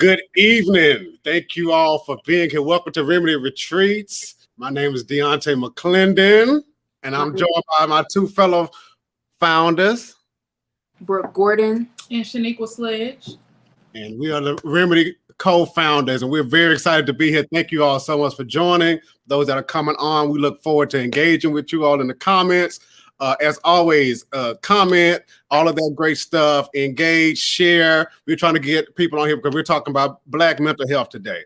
Good evening. Thank you all for being here. Welcome to Remedy Retreats. My name is Deontay McClendon, and I'm joined by my two fellow founders, Brooke Gordon and Shaniqua Sledge. And we are the Remedy co-founders, and we're very excited to be here. Thank you all so much for joining. Those that are coming on, we look forward to engaging with you all in the comments. As always, comment, all of that great stuff, engage, share. We're trying to get people on here because we're talking about Black mental health today.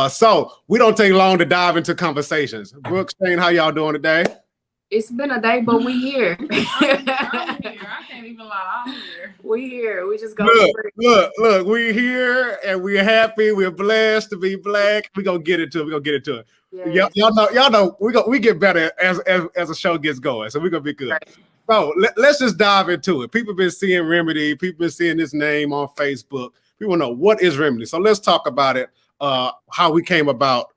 So we don't take long to dive into conversations. Brooke, Shane, how y'all doing today? It's been a day, but we here. I'm here. I can't even lie. I'm here. We here. We just go. Look. We're here and we're happy. We're blessed to be Black. We're gonna get into it. Yeah. Y'all know we get better as the show gets going. So we're gonna be good. Right. So let's just dive into it. People been seeing Remedy. People been seeing this name on Facebook. People know what is Remedy. So let's talk about it. How Remedy came about.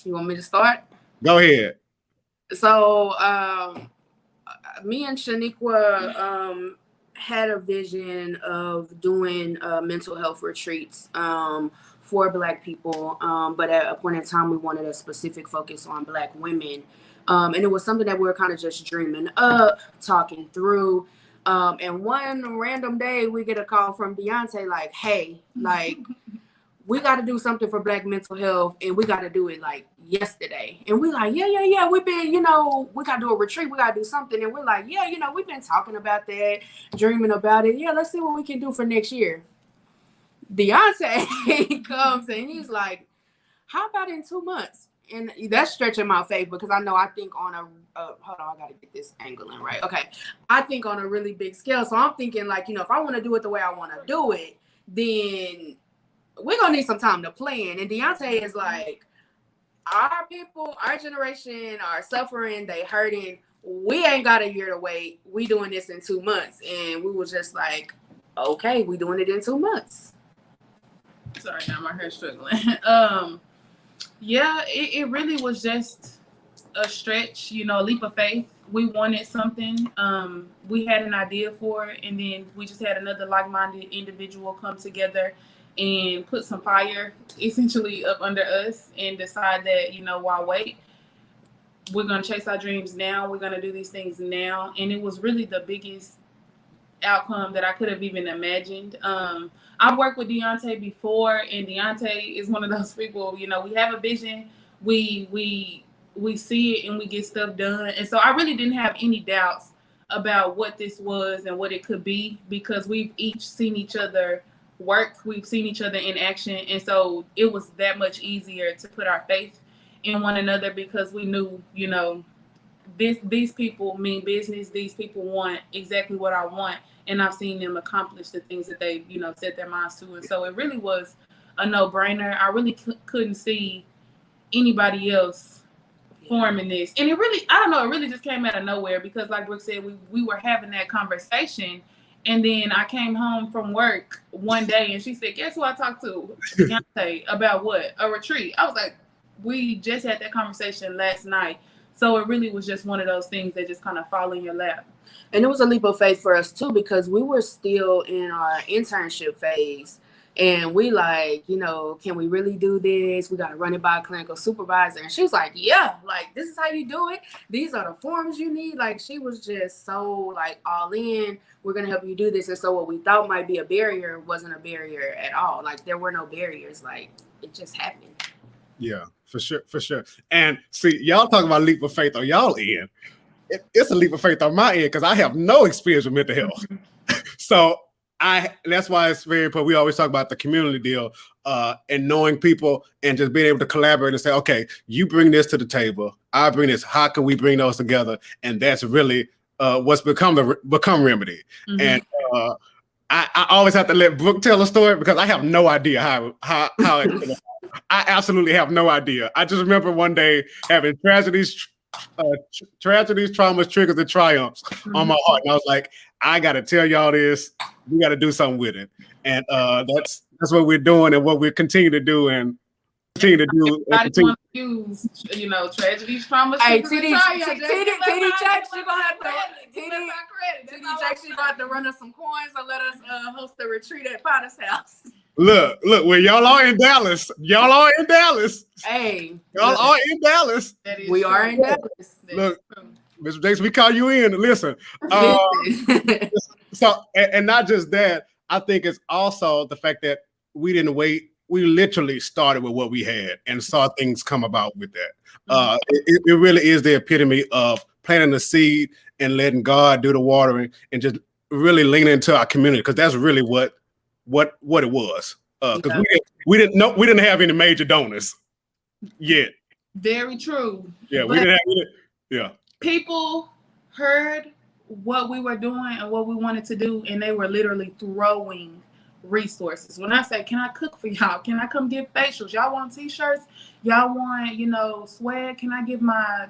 You want me to start? Go ahead. So me and Shaniqua had a vision of doing mental health retreats for Black people, but at a point in time we wanted a specific focus on Black women, and it was something that we were kind of just dreaming up, talking through, and one random day we get a call from Deontay like, hey, like we got to do something for Black mental health, and we got to do it like yesterday. And we like, yeah. We've been, we got to do a retreat. We got to do something. And we're like, yeah, we've been talking about that, dreaming about it. Yeah, let's see what we can do for next year. Deontay comes and he's like, how about in 2 months? And that's stretching my faith because I think on a, hold on, I got to get this angle in right. Okay. I think on a really big scale. So I'm thinking like, if I want to do it the way I want to do it, then we're going to need some time to plan. And Deontay is like, our people, our generation are suffering, they hurting. We ain't got a year to wait. We doing this in 2 months. And we were just like, okay, we doing it in 2 months. Sorry, now my hair's struggling. Yeah, it really was just a stretch, a leap of faith. We wanted something. We had an idea for it. And then we just had another like-minded individual come together and put some fire essentially up under us and decide that, why wait? We're going to chase our dreams now. We're going to do these things now. And it was really the biggest outcome that I could have even imagined. I've worked with Deontay before, and Deontay is one of those people, we have a vision, we see it and we get stuff done. And so I really didn't have any doubts about what this was and what it could be because we've each seen each other work, we've seen each other in action, and so it was that much easier to put our faith in one another because we knew, these people mean business, these people want exactly what I want, and I've seen them accomplish the things that they, set their minds to, and so it really was a no-brainer. I really couldn't see anybody else forming this, and it really just came out of nowhere because, like Brooke said, we were having that conversation. And then I came home from work one day and she said, guess who I talked to? Deontay, about what? A retreat. I was like, we just had that conversation last night. So it really was just one of those things that just kind of fall in your lap. And it was a leap of faith for us too, because we were still in our internship phase. And we like, can we really do this? We got to run it by a clinical supervisor. And she was like, yeah, like, this is how you do it. These are the forms you need. Like, she was just so like all in. We're going to help you do this. And so what we thought might be a barrier wasn't a barrier at all. Like, there were no barriers. Like, it just happened. Yeah, for sure. And see, y'all talking about leap of faith on y'all end. It's a leap of faith on my end because I have no experience with mental health. So that's why it's very important. We always talk about the community deal and knowing people and just being able to collaborate and say, okay, you bring this to the table, I bring this. How can we bring those together? And that's really what's become Remedy. Mm-hmm. And I always have to let Brooke tell a story because I have no idea how it I absolutely have no idea. I just remember one day having tragedies, traumas, triggers, and triumphs on my heart. And I was like, I got to tell y'all this. We got to do something with it. And that's what we're doing and what we continue to do and continue to do. Continue. Use, tragedies, traumas. Hey, TD Church, you're going to have to. TD, TD Jackson about to run us some coins and let us host a retreat at Potter's house. Look, when y'all are in Dallas, Hey, y'all are in Dallas. We are in Dallas. Look, Mr. Jackson, we call you in. Listen. So, and not just that, I think it's also the fact that we didn't wait. We literally started with what we had and saw things come about with that. It really is the epitome of planting the seed and letting God do the watering and just really leaning into our community, because that's really what it was. Because we didn't have any major donors yet. Very true. Yeah, we didn't have any. Yeah. People heard what we were doing and what we wanted to do, and they were literally throwing resources. When I say, can I cook for y'all? Can I come get facials? Y'all want t-shirts? Y'all want, swag? Can I give my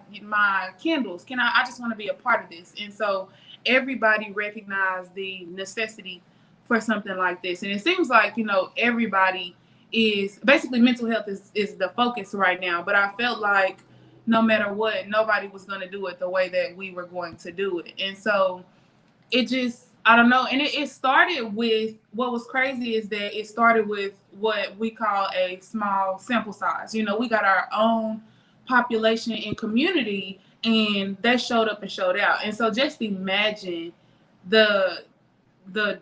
candles? I just want to be a part of this. And so everybody recognized the necessity for something like this. And it seems like, everybody is basically, mental health is the focus right now. But I felt like no matter what, nobody was going to do it the way that we were going to do it. And so it just, I don't know. And it started with, what was crazy is that it started with what we call a small sample size. We got our own population and community, and that showed up and showed out. And so just imagine the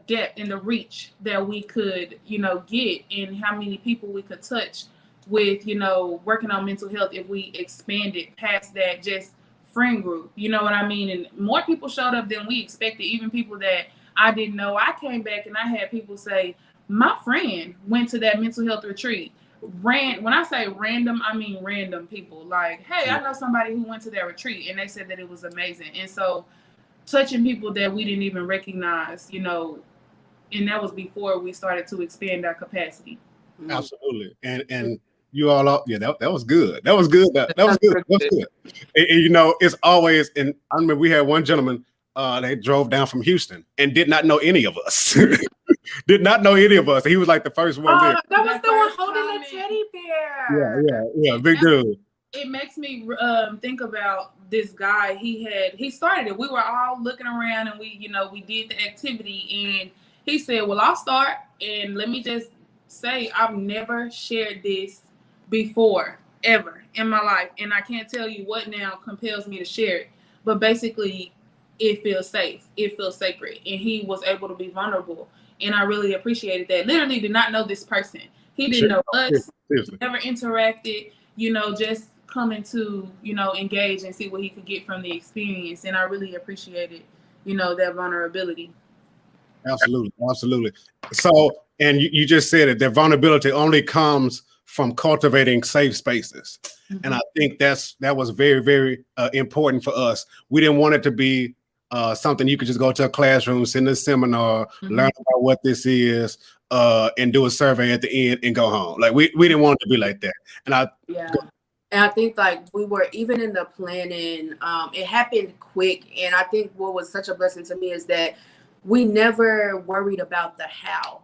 depth and the reach that we could, get, and how many people we could touch with, working on mental health if we expanded past that just friend group. You know what I mean? And more people showed up than we expected, even people that I didn't know. I came back and I had people say, my friend went to that mental health retreat. When I say random, I mean random people. Like, hey, I know somebody who went to that retreat and they said that it was amazing. And so touching people that we didn't even recognize, and that was before we started to expand our capacity. Absolutely. And you all up, that was good. That was good. That was good. That was good. And, it's always, and I remember we had one gentleman, they drove down from Houston and did not know any of us. Did not know any of us. He was like the first one there. That was the one holding the teddy bear. Yeah, big dude. It makes me think about this guy. He started it. We were all looking around and we did the activity, and he said, well, I'll start. And let me just say, I've never shared this before, ever in my life. And I can't tell you what now compels me to share it. But basically, it feels safe. It feels sacred. And he was able to be vulnerable. And I really appreciated that. Literally did not know this person. He didn't know us. Never interacted, just coming to, engage and see what he could get from the experience. And I really appreciated, that vulnerability. Absolutely. So, and you just said it, that vulnerability only comes from cultivating safe spaces. Mm-hmm. And I think that was very, very important for us. We didn't want it to be something you could just go to a classroom, sit in a seminar, learn about what this is, and do a survey at the end and go home. Like we didn't want it to be like that. And I think like we were even in the planning, it happened quick. And I think what was such a blessing to me is that we never worried about the how.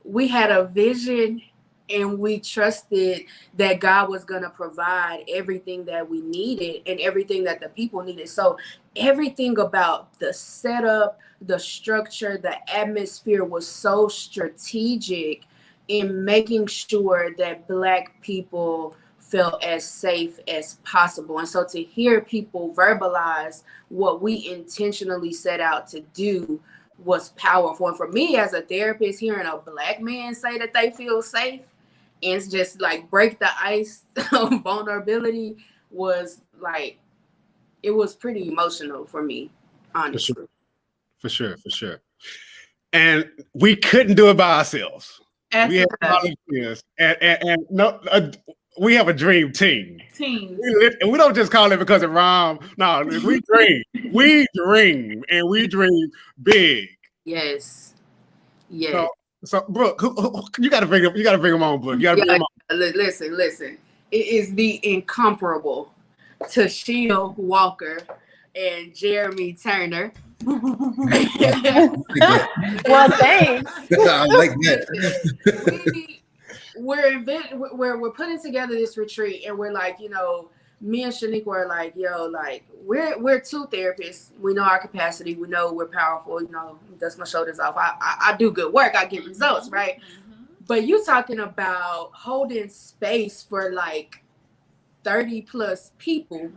We had a vision and we trusted that God was going to provide everything that we needed and everything that the people needed. So everything about the setup, the structure, the atmosphere was so strategic in making sure that Black people felt as safe as possible. And so to hear people verbalize what we intentionally set out to do was powerful. And for me as a therapist, hearing a Black man say that they feel safe and it's just like break the ice of vulnerability was like, it was pretty emotional for me, honestly. For sure. And we couldn't do it by ourselves. We have volunteers, and no, we have a dream team. And we don't just call it because it rhymes. No, we dream, and we dream big. Yes. So Brooke, you got to bring them on, Brooke. You got to bring them on. Listen. It is the incomparable Tashiel Walker and Jeremy Turner. Well, thanks. I like that. We're putting together this retreat, and we're like, me and Shaniqua were like, yo, like we're two therapists. We know our capacity. We know we're powerful. You know, dust my shoulders off. I do good work. I get results, right? But you talking about holding space for like 30 plus people.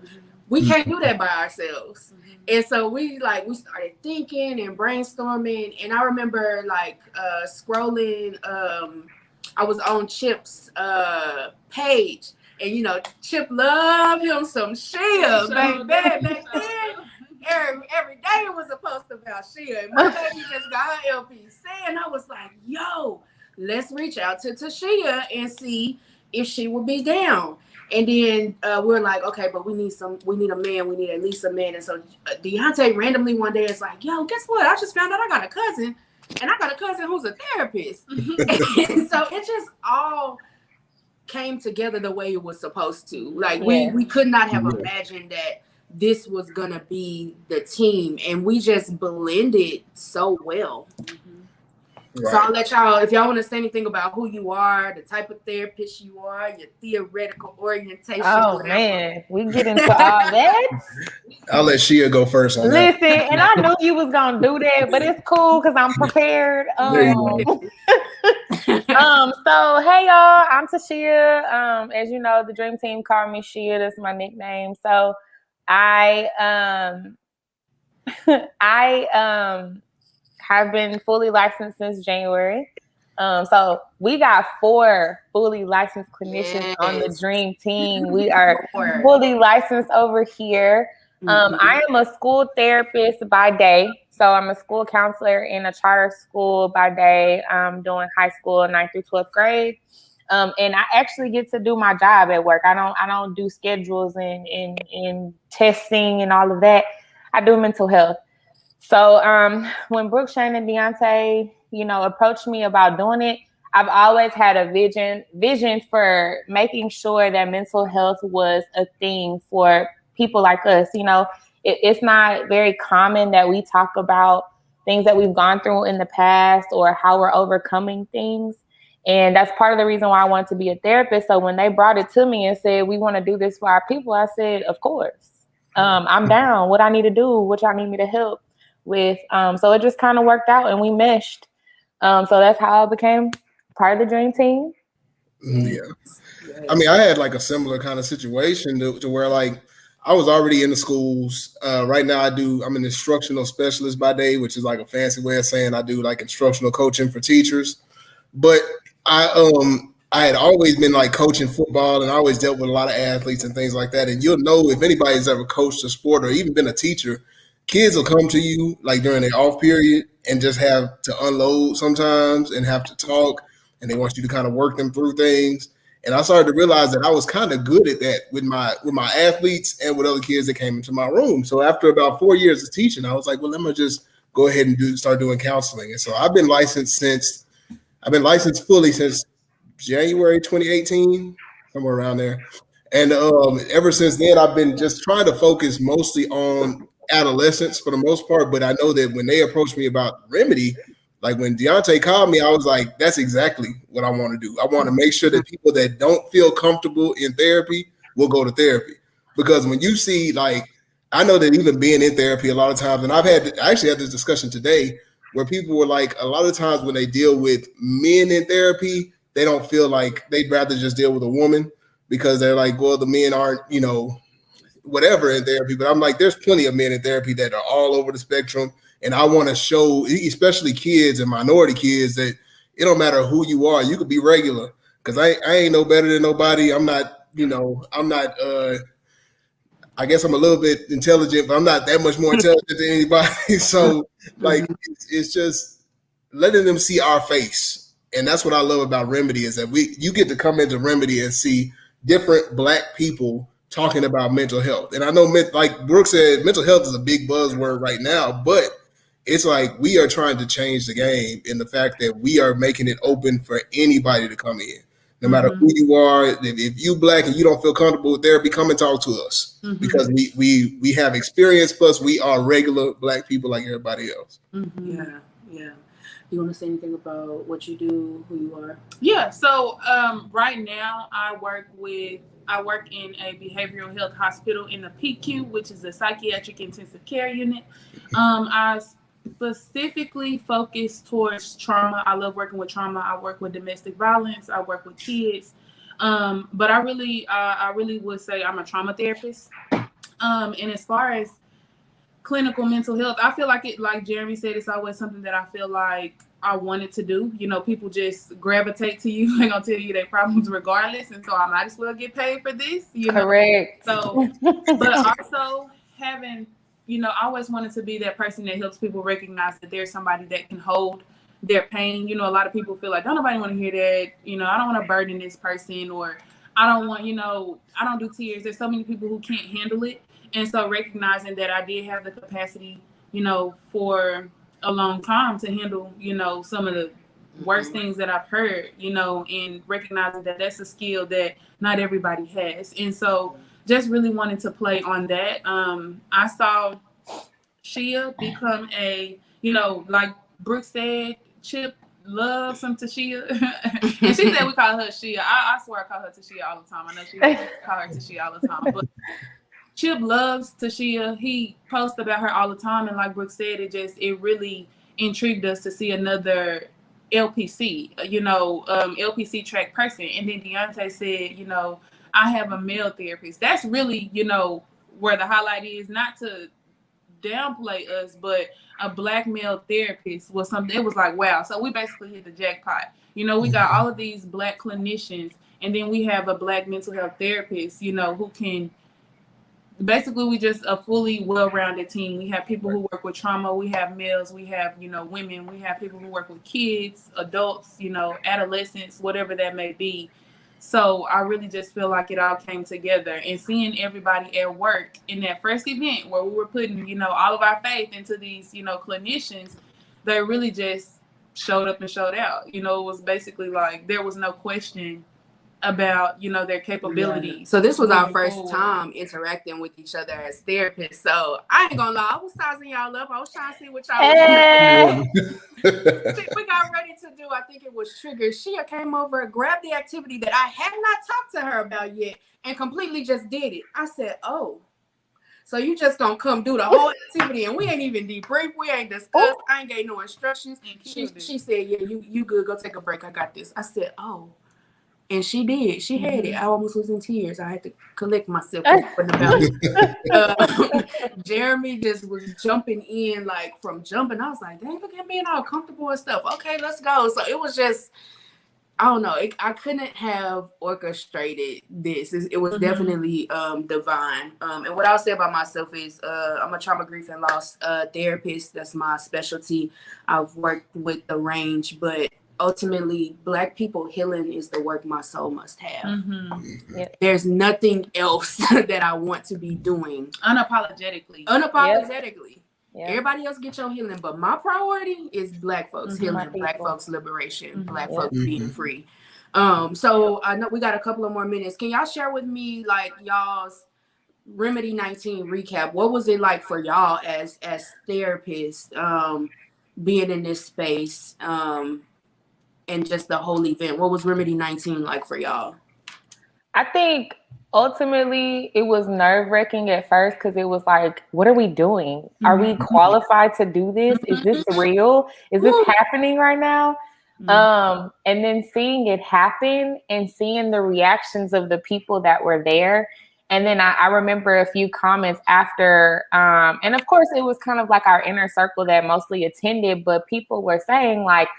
We can't do that by ourselves. And so we started thinking and brainstorming. And I remember like scrolling. I was on Chip's page. And you know, Chip loved him some Shea, baby. Back then, every day it was a post about Shea. And my baby just got her LPC, and I was like, "Yo, let's reach out to Tashia and see if she would be down." And then we're like, "Okay, but we need a man. We need at least a man." And so Deontay randomly one day is like, "Yo, guess what? I just found out I got a cousin, and I got a cousin who's a therapist." And so it just all came together the way it was supposed to. Like we could not have imagined that this was gonna be the team, and we just blended so well. Right. So I'll let y'all, if y'all want to say anything about who you are, the type of therapist you are, your theoretical orientation. Oh whatever. Man, we get into all that. I'll let Shea go first on that. Listen, and I knew you was gonna do that, but it's cool because I'm prepared. So hey y'all, I'm Tashia. As you know, the Dream Team call me Shea. That's my nickname. So I have been fully licensed since January. So we got 4 fully licensed clinicians on the Dream Team. We are fully licensed over here. I am a school therapist by day. So I'm a school counselor in a charter school by day. I'm doing high school 9th through 12th grade. And I actually get to do my job at work. I don't do schedules and testing and all of that. I do mental health. So when Brooke, Shane, and Deontay, approached me about doing it, I've always had a vision for making sure that mental health was a thing for people like us. It's not very common that we talk about things that we've gone through in the past or how we're overcoming things. And that's part of the reason why I wanted to be a therapist. So when they brought it to me and said, we want to do this for our people, I said, of course, I'm down. What I need to do, what y'all need me to help with. So it just kind of worked out and we meshed. So that's how I became part of the Dream Team. Yeah. I mean, I had like a similar kind of situation to where like I was already in the schools. Right now I'm an instructional specialist by day, which is like a fancy way of saying I do like instructional coaching for teachers. But I had always been like coaching football and I always dealt with a lot of athletes and things like that. And you'll know if anybody's ever coached a sport or even been a teacher, kids will come to you like during their off period and just have to unload sometimes and have to talk, and they want you to kind of work them through things. And I started to realize that I was kind of good at that with my athletes and with other kids that came into my room. So after about 4 years of teaching, I was like, well, let me just go ahead and start doing counseling. And so I've been licensed fully since January 2018, somewhere around there. And ever since then, I've been just trying to focus mostly on adolescents for the most part. But I know that when they approached me about Remedy, like when Deontay called me, I was like, that's exactly what I want to do. I want to make sure that people that don't feel comfortable in therapy will go to therapy. Because when you see, like, I know that even being in therapy a lot of times, and I actually had this discussion today where people were like, a lot of times when they deal with men in therapy, they don't feel like they'd rather just deal with a woman because they're like, well, the men aren't, whatever in therapy. But I'm like, there's plenty of men in therapy that are all over the spectrum. And I want to show, especially kids and minority kids, that it don't matter who you are. You could be regular, because I ain't no better than nobody. I'm not, I guess I'm a little bit intelligent, but I'm not that much more intelligent than anybody. So like, it's just letting them see our face. And that's what I love about Remedy, is that you get to come into Remedy and see different Black people talking about mental health. And I know, like Brooke said, mental health is a big buzzword right now, but it's like we are trying to change the game in the fact that we are making it open for anybody to come in. No matter who you are, if you Black and you don't feel comfortable with therapy, come and talk to us, because we have experience, plus we are regular Black people like everybody else. Yeah. You want to say anything about what you do, who you are? Yeah. So right now I work with I work in a behavioral health hospital in the PICU, which is a psychiatric intensive care unit. I specifically focus towards trauma. I love working with trauma. I work with domestic violence. I work with kids. But I really would say I'm a trauma therapist. And as far as clinical mental health, I feel like like Jeremy said, it's always something that I feel like I wanted to do. You know, people just gravitate to you. They're gonna tell you their problems regardless, and so I might as well get paid for this. You know? Correct. So, but also having, you know, I always wanted to be that person that helps people recognize that there's somebody that can hold their pain. You know, a lot of people feel like, don't nobody want to hear that. You know, I don't want to burden this person, or I don't want, you know, I don't do tears. There's so many people who can't handle it. And so recognizing that I did have the capacity, you know, for a long time to handle, you know, some of the worst things that I've heard, you know, and recognizing that that's a skill that not everybody has. And so just really wanted to play on that. I saw Shia become a, you know, like Brooke said, Chip loves some Tashia. And she said we call her Shia. I swear I call her Tashia all the time. I know she call her Tashia all the time. But Chip loves Tashia. He posts about her all the time. And like Brooke said, it really intrigued us to see another LPC, you know, LPC track person. And then Deontay said, you know, I have a male therapist. That's really, you know, where the highlight is, not to downplay us, but a Black male therapist was something. It was like, wow. So we basically hit the jackpot. You know, we got all of these Black clinicians, and then we have a Black mental health therapist, you know, who can basically, we just a fully well-rounded team. We have people who work with trauma. We have males. We have, you know, women. We have people who work with kids, adults, you know, adolescents, whatever that may be. So I really just feel like it all came together, and seeing everybody at work in that first event where we were putting, you know, all of our faith into these, you know, clinicians, they really just showed up and showed out. You know, it was basically like there was no question about, you know, their capabilities. Yeah. So this was our first time interacting with each other as therapists. So I ain't gonna lie, I was sizing y'all up. I was trying to see what y'all was doing. We got ready to do, I think it was Trigger. Shia came over, grabbed the activity that I had not talked to her about yet, and completely just did it. I said, oh, so you just gonna come do the whole activity, and we ain't even debrief, we ain't discussed, I ain't gave no instructions. She said, yeah, you good, go take a break, I got this. I said, oh. And she did. She had it. I almost was in tears. I had to collect myself. Jeremy just was jumping in, like from jumping. I was like, dang, look at me and all comfortable and stuff. Okay, let's go. So it was just, I don't know. I couldn't have orchestrated this. It was definitely divine. And what I'll say about myself is I'm a trauma, grief, and loss therapist. That's my specialty. I've worked with the range, but ultimately, Black people healing is the work my soul must have. Yep. There's nothing else that I want to be doing. Unapologetically. Yep. Everybody else get your healing, but my priority is Black folks healing, Black folks liberation, Black folks being free. So I know we got a couple of more minutes. Can y'all share with me like y'all's Remedy 19 recap? What was it like for y'all as therapists being in this space? And just the whole event. What was Remedy 19 like for y'all? I think ultimately it was nerve-wracking at first because it was like, what are we doing? Are we qualified to do this? Is this real? Is this happening right now? And then seeing it happen and seeing the reactions of the people that were there. And then I remember a few comments after, and of course it was kind of like our inner circle that mostly attended, but people were saying like,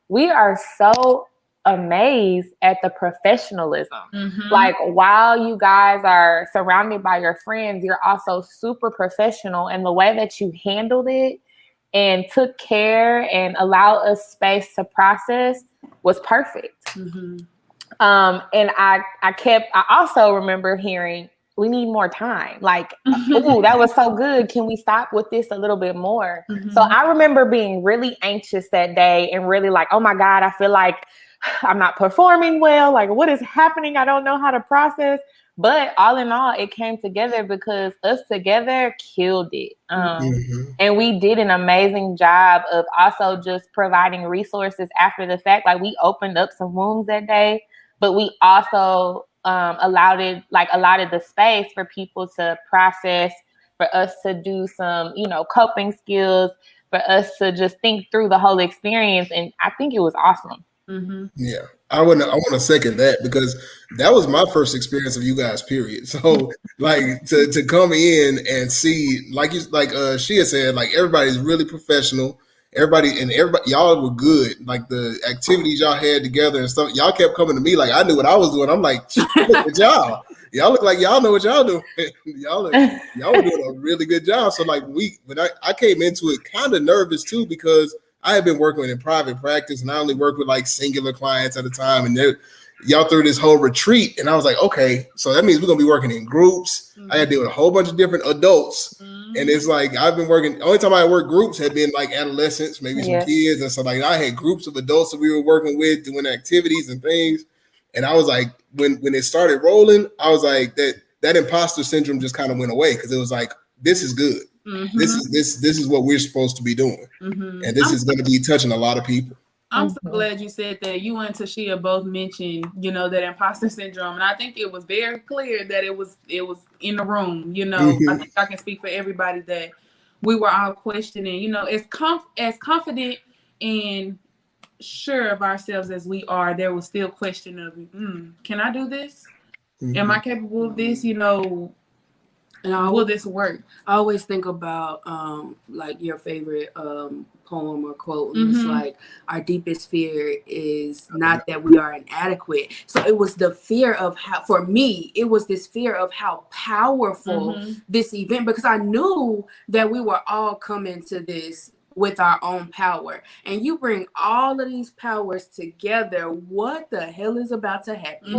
we are so amazed at the professionalism. Like while you guys are surrounded by your friends, you're also super professional, and the way that you handled it and took care and allowed us space to process was perfect. And I also remember hearing, we need more time. Like, ooh, that was so good. Can we stop with this a little bit more? So I remember being really anxious that day and really like, oh my God, I feel like I'm not performing well. Like, what is happening? I don't know how to process. But all in all, it came together because us together killed it. And we did an amazing job of also just providing resources after the fact. Like we opened up some wounds that day, but we also allotted the space for people to process, for us to do some, coping skills, for us to just think through the whole experience. And I think it was awesome. Mm-hmm. Yeah, I want to second that, because that was my first experience of you guys, period. So like to come in and see, like Shia said, like everybody's really professional. Everybody, y'all were good. Like the activities y'all had together and stuff, y'all kept coming to me like I knew what I was doing. I'm like, look at y'all. Y'all look like y'all know what y'all do. y'all were doing a really good job. So like when I came into it kind of nervous too, because I had been working in private practice and I only worked with like singular clients at a time. And y'all threw this whole retreat, and I was like, okay, so that means we're gonna be working in groups. Mm-hmm. I had to deal with a whole bunch of different adults. Mm-hmm. And it's like I've been working, the only time I worked groups had been like adolescents, maybe some kids. And so like I had groups of adults that we were working with, doing activities and things. And I was like, when it started rolling, I was like, that imposter syndrome just kind of went away, because it was like, this is good. Mm-hmm. This is what we're supposed to be doing. Mm-hmm. And this is going to be touching a lot of people. I'm so glad you said that. You and Tashia both mentioned, that imposter syndrome. And I think it was very clear that it was in the room. Mm-hmm. I think I can speak for everybody that we were all questioning, as confident and sure of ourselves as we are, there was still question of, can I do this? Mm-hmm. Am I capable of this? And will this work? I always think about like your favorite poem or quote, and it's like, our deepest fear is not that we are inadequate. So it was the fear of how, for me, it was this fear of how powerful this event, because I knew that we were all coming to this with our own power, and you bring all of these powers together. What the hell is about to happen?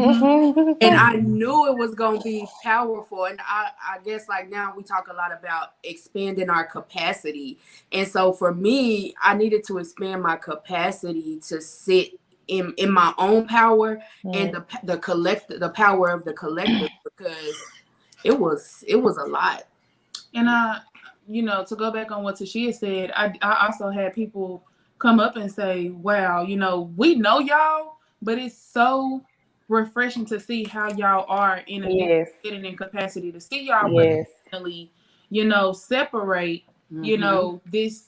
And I knew it was going to be powerful. And I guess like now we talk a lot about expanding our capacity. And so for me, I needed to expand my capacity to sit in my own power and the power of the collective, because it was a lot. And to go back on what Tashia said, I also had people come up and say, wow, we know y'all, but it's so refreshing to see how y'all are in a sitting in capacity, to see y'all personally, separate, this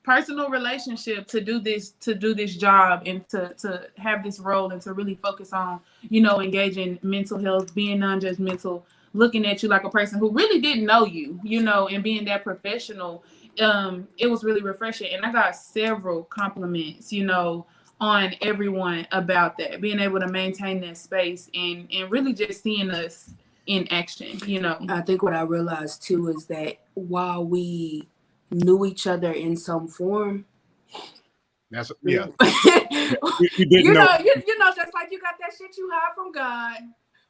personal relationship to do this job, and to have this role, and to really focus on, engaging mental health, being non-judgmental, looking at you like a person who really didn't know you, and being that professional. It was really refreshing. And I got several compliments, on everyone about that, being able to maintain that space and really just seeing us in action, I think what I realized too is that while we knew each other in some form, that's you didn't know. Just like you got that shit you hide from God,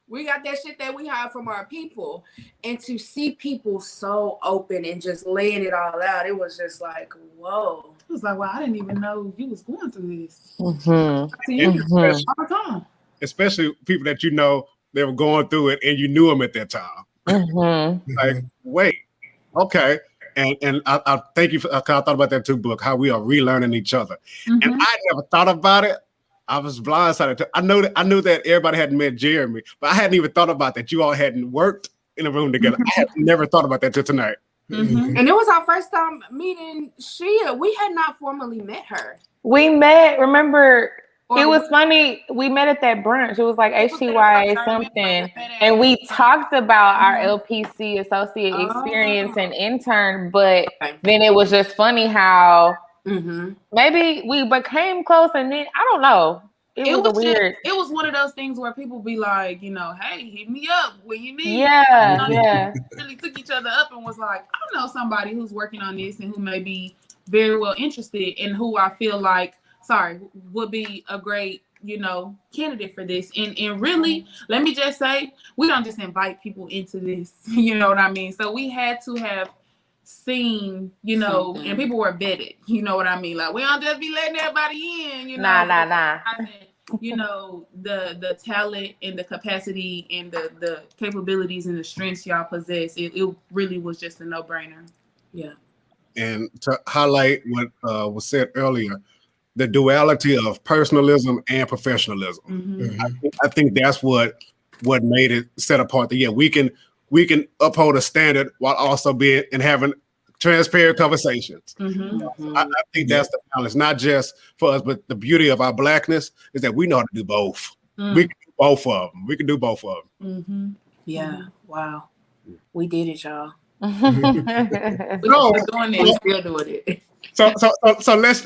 we got that shit that we hide from our people. And to see people so open and just laying it all out, it was just like, whoa. It was like, wow, I didn't even know you was going through this. Especially people that they were going through it, and you knew them at that time. Like, wait, okay. And I thank you for, I thought about that too, book, how we are relearning each other. And I never thought about it. I was blindsided. I knew that everybody hadn't met Jeremy, but I hadn't even thought about that. You all hadn't worked in a room together. I had never thought about that till tonight. And it was our first time meeting Shia. We had not formally met her. We met, remember, it was funny. We met at that brunch. It was like HTY something. And we talked about our LPC associate experience and intern, but then it was just funny how maybe we became close, and then I don't know. It was weird. It was one of those things where people be like, hey, hit me up when you need. Really took each other up and was like, I know somebody who's working on this and who may be very well interested, and who I feel like, would be a great, candidate for this. And really, let me just say, we don't just invite people into this. You know what I mean? So we had to have seen, and people were vetted. You know what I mean? Like, we don't just be letting everybody in. Nah. The talent and the capacity and the capabilities and the strengths y'all possess, it really was just a no-brainer. Yeah. And to highlight what was said earlier, the duality of personalism and professionalism. I think that's what what made it set apart. That yeah, we can uphold a standard while also being and having transparent conversations. I think that's the balance, not just for us, but the beauty of our Blackness is that we know how to do both. We can do both of them. We can do both of them. Yeah. Wow. We did it, y'all. We're doing it. We're still doing it. So let's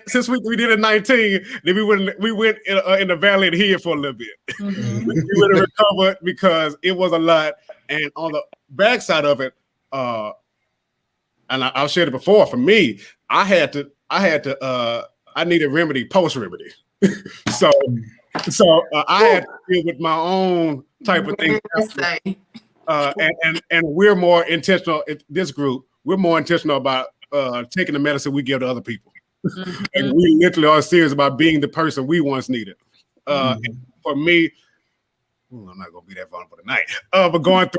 since we did it 19, then we went in the valley and here for a little bit. We went and recovered because it was a lot, and on the backside of it, and I've shared it before. For me, I needed remedy, post remedy. so I had to deal with my own type of thing. And we're more intentional. This group, we're more intentional about taking the medicine we give to other people. And we literally are serious about being the person we once needed. And for me, I'm not gonna be that vulnerable tonight. But going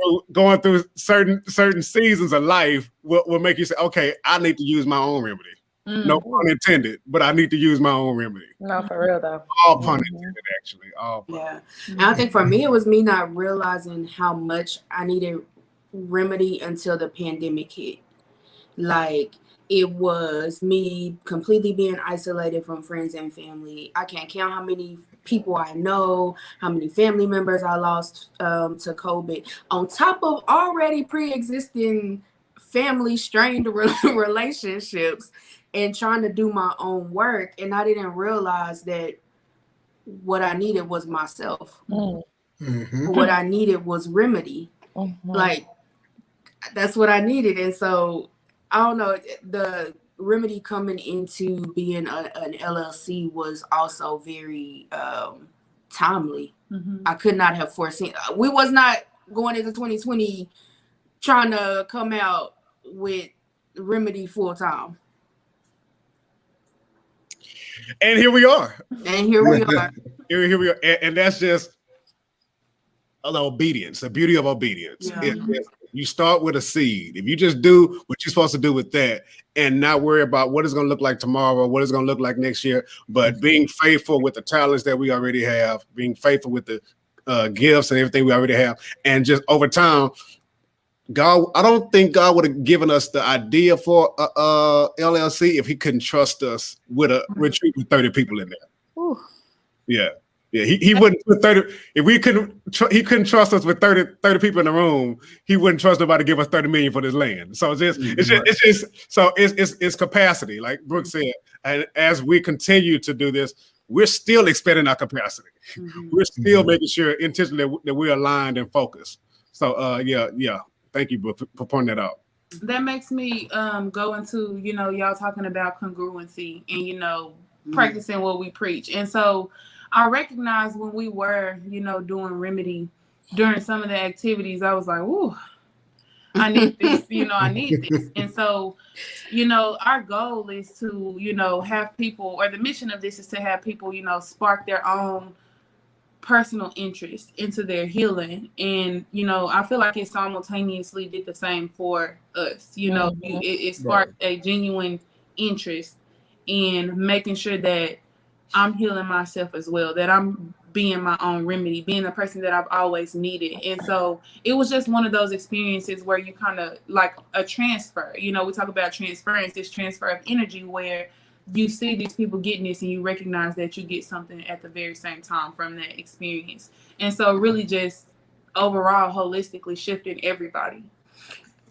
through certain seasons of life will make you say, okay, I need to use my own remedy. No pun intended, but I need to use my own remedy. No, for real though. All pun intended, actually. All pun. Yeah. And I think for me, it was me not realizing how much I needed remedy until the pandemic hit. Like, it was me completely being isolated from friends and family. I can't count how many people I know, how many family members I lost to COVID, on top of already pre-existing family strained relationships, and trying to do my own work. And I didn't realize that what I needed was myself. What I needed was remedy. Like, that's what I needed. And so, I don't know, the remedy coming into being an LLC was also very timely. I could not have foreseen. We was not going into 2020 trying to come out with remedy full time. And here we are. Here we are. And that's just obedience, the beauty of obedience. Yeah. You start with a seed. If you just do what you're supposed to do with that and not worry about what it's going to look like tomorrow, what it's going to look like next year, but being faithful with the talents that we already have, being faithful with the gifts and everything we already have, and just over time, God, I don't think God would have given us the idea for LLC if he couldn't trust us with a retreat with 30 people in there. Yeah. He wouldn't put 30. If he couldn't trust us with 30 people in the room, he wouldn't trust nobody to give us 30 million for this land. So it's capacity, like Brooke said. And as we continue to do this, we're still expanding our capacity. We're still making sure intentionally that we're aligned and focused. So yeah. Thank you, Brooke, for pointing that out. That makes me go into, y'all talking about congruency and, practicing what we preach. And so I recognize when we were, doing remedy during some of the activities, I was like, ooh, I need this, I need this. And so, our goal is to, have people, or the mission of this is to have people, spark their own personal interest into their healing. And I feel like it simultaneously did the same for us. It sparked a genuine interest in making sure that I'm healing myself as well, that I'm being my own remedy, being the person that I've always needed. And so it was just one of those experiences where you kind of like a transfer. We talk about transference, this transfer of energy where you see these people getting this and you recognize that you get something at the very same time from that experience. And so really just overall holistically shifting everybody.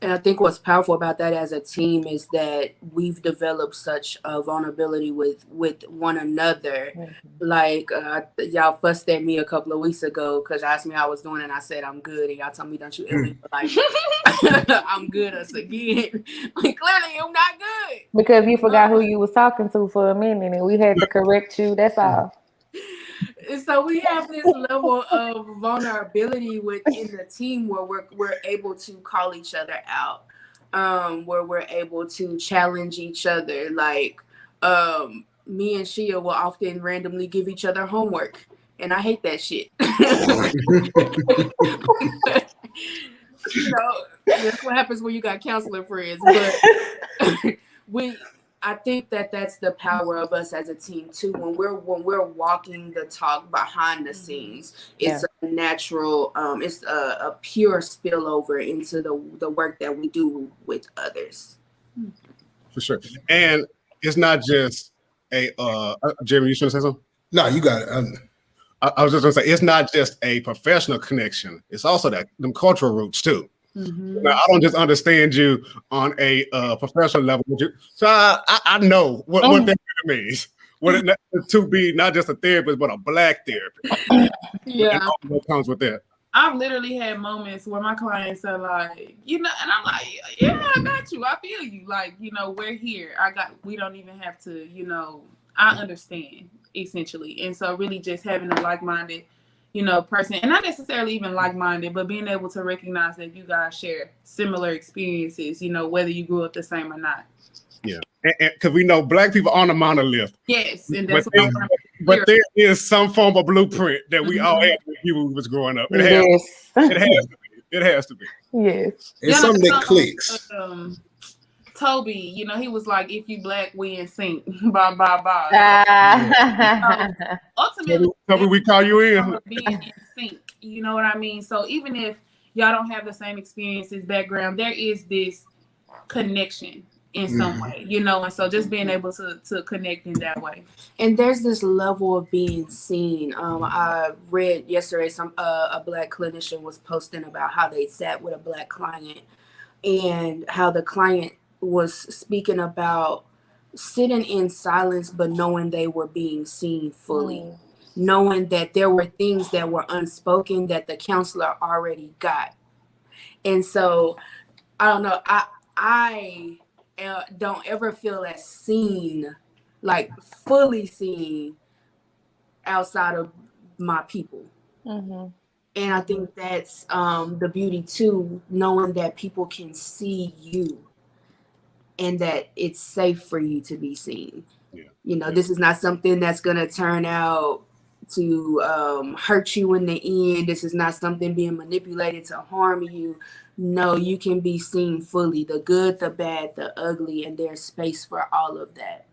And I think what's powerful about that as a team is that we've developed such a vulnerability with one another. Like y'all fussed at me a couple of weeks ago because y'all asked me how I was doing and I said I'm good, and y'all told me don't you ever like I'm good us again. Like, clearly you're not good because you forgot who you was talking to for a minute and we had to correct you. That's all. And so we have this level of vulnerability within the team where we're able to call each other out, where we're able to challenge each other. Like me and Shia will often randomly give each other homework, and I hate that shit. That's what happens when you got counselor friends. But I think that that's the power of us as a team too. When we're walking the talk behind the scenes, it's a natural, it's a pure spillover into the work that we do with others. For sure. And it's not just a Jeremy, you should say something? No, you got it. I was just gonna say it's not just a professional connection, it's also that them cultural roots too. Now, I don't just understand you on a professional level, so I know what that means. What it to be not just a therapist, but a Black therapist. Yeah, what comes with that. I've literally had moments where my clients are like, and I'm like, yeah, I got you. I feel you. Like, we're here. We don't even have to, I understand essentially. And so really just having a like-minded, person, and not necessarily even like-minded, but being able to recognize that you guys share similar experiences, whether you grew up the same or not. Yeah. Because we know Black people aren't a monolith. Yes. And that's but there is some form of blueprint that we all had when we was growing up. It has to be. Yes. It's something that clicks. Toby, he was like, if you Black, we in sync. Bye. Ultimately, Toby, we call you in. Being in sync, you know what I mean? So even if y'all don't have the same experiences, background, there is this connection in some way, and so just being able to connect in that way. And there's this level of being seen. I read yesterday a Black clinician was posting about how they sat with a Black client and how the client was speaking about sitting in silence, but knowing they were being seen fully, knowing that there were things that were unspoken that the counselor already got. And so I don't know, I don't ever feel as seen, like fully seen outside of my people. And I think that's the beauty too, knowing that people can see you and that it's safe for you to be seen. This is not something that's going to turn out to hurt you in the end. This is not something being manipulated to harm you. No, you can be seen fully, the good, the bad, the ugly, and there's space for all of that.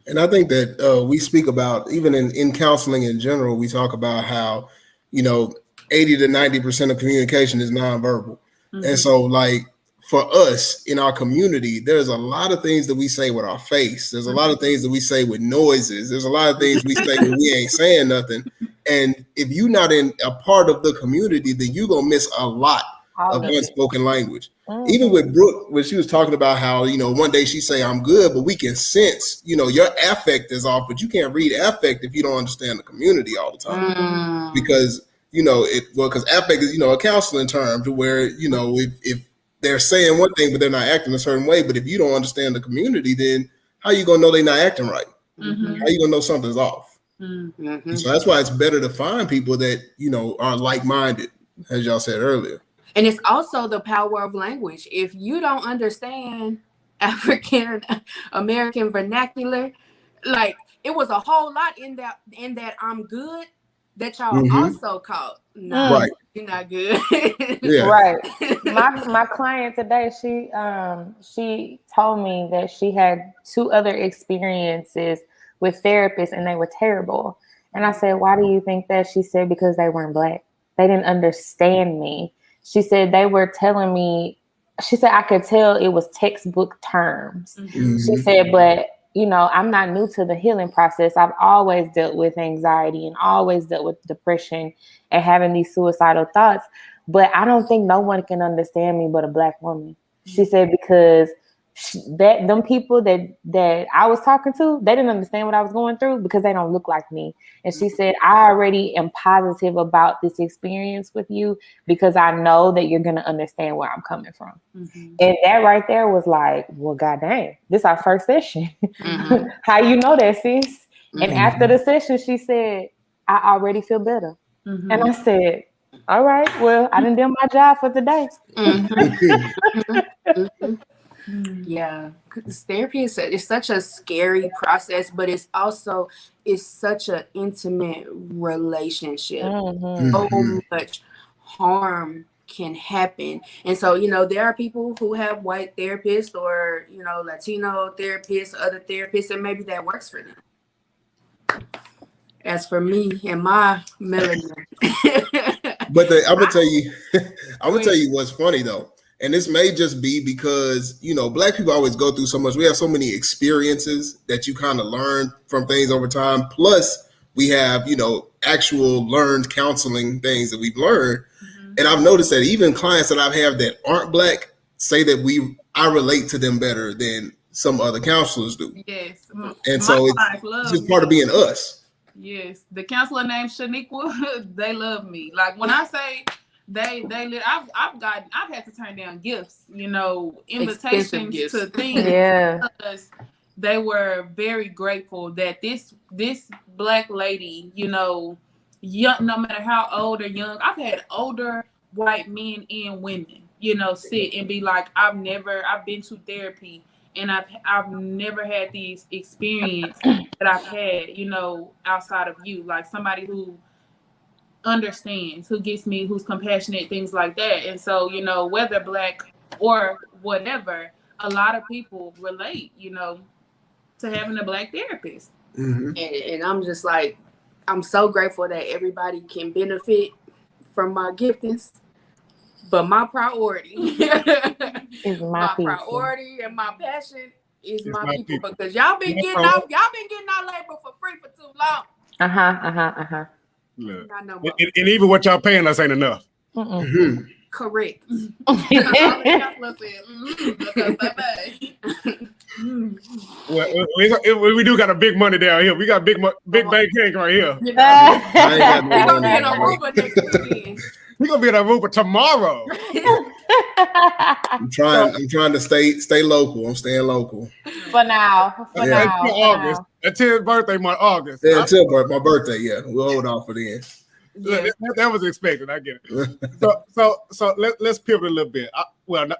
And I think that we speak about, even in counseling in general, we talk about how, 80 to 90% of communication is nonverbal. And so like for us in our community, there's a lot of things that we say with our face. There's a lot of things that we say with noises. There's a lot of things we say when we ain't saying nothing. And if you're not in a part of the community, then you're going to miss a lot of unspoken language. Even with Brooke, when she was talking about how, one day she say, I'm good, but we can sense, your affect is off, but you can't read affect if you don't understand the community all the time. Because, because affect is, a counseling term to where, if they're saying one thing, but they're not acting a certain way. But if you don't understand the community, then how you going to know they're not acting right? How you going to know something's off? So that's why it's better to find people that, are like-minded, as y'all said earlier. And it's also the power of language. If you don't understand African American vernacular, like it was a whole lot in that I'm good that y'all also caught. No, you're not good. Right. My client today, she told me that she had 2 other experiences with therapists and they were terrible. And I said, why do you think that? She said, because they weren't Black. They didn't understand me. She said they were telling me, she said I could tell it was textbook terms. She said, but I'm not new to the healing process. I've always dealt with anxiety and always dealt with depression and having these suicidal thoughts. But I don't think no one can understand me but a Black woman. She said, because them people that I was talking to, they didn't understand what I was going through because they don't look like me. And she said, I already am positive about this experience with you because I know that you're going to understand where I'm coming from. And that right there was like, well, goddamn, this is our first session. How you know that, sis? And after the session, she said, I already feel better. And I said, all right, well, I done did my job for today. Yeah, because therapy is such a scary process, but it's such an intimate relationship. So much harm can happen. And so, you know, there are people who have white therapists or, you know, Latino therapists, other therapists, and maybe that works for them. As for me and my melanin. But I'm gonna tell you what's funny though. And this may just be because, you know, Black people always go through so much. We have so many experiences that you kind of learn from things over time. Plus, we have, you know, actual learned counseling things that we've learned. Mm-hmm. And I've noticed that even clients that I've had that aren't Black say that I relate to them better than some other counselors do. Yes. And so it's just part of being us. Yes. The counselor named Shaniqua, they love me. Like when I say I've had to turn down gifts, you know, invitations to things because they were very grateful that this Black lady, you know, young, no matter how old or young, I've had older white men and women, you know, sit and be like, I've been to therapy and I've never had these experience that I've had, you know, outside of you, like somebody who understands, who gets me, who's compassionate, things like that. And so, you know, whether Black or whatever, a lot of people relate, you know, to having a Black therapist. Mm-hmm. And I'm just like, I'm so grateful that everybody can benefit from my giftings. But my priority is my priority and my passion is my people. Because y'all been getting out labor for free for too long. Look, and even what y'all paying us ain't enough. Mm-hmm. Correct. Well, we do got a big money down here. We got big bank cake right here. We're gonna be in Aruba next weekend. We're gonna be in Aruba tomorrow. I'm trying to stay local. I'm staying local. For now. August. Until birthday month, August. Yeah, until my birthday, yeah. We'll hold off for then. Yeah. That was expected. I get it. So let's pivot a little bit.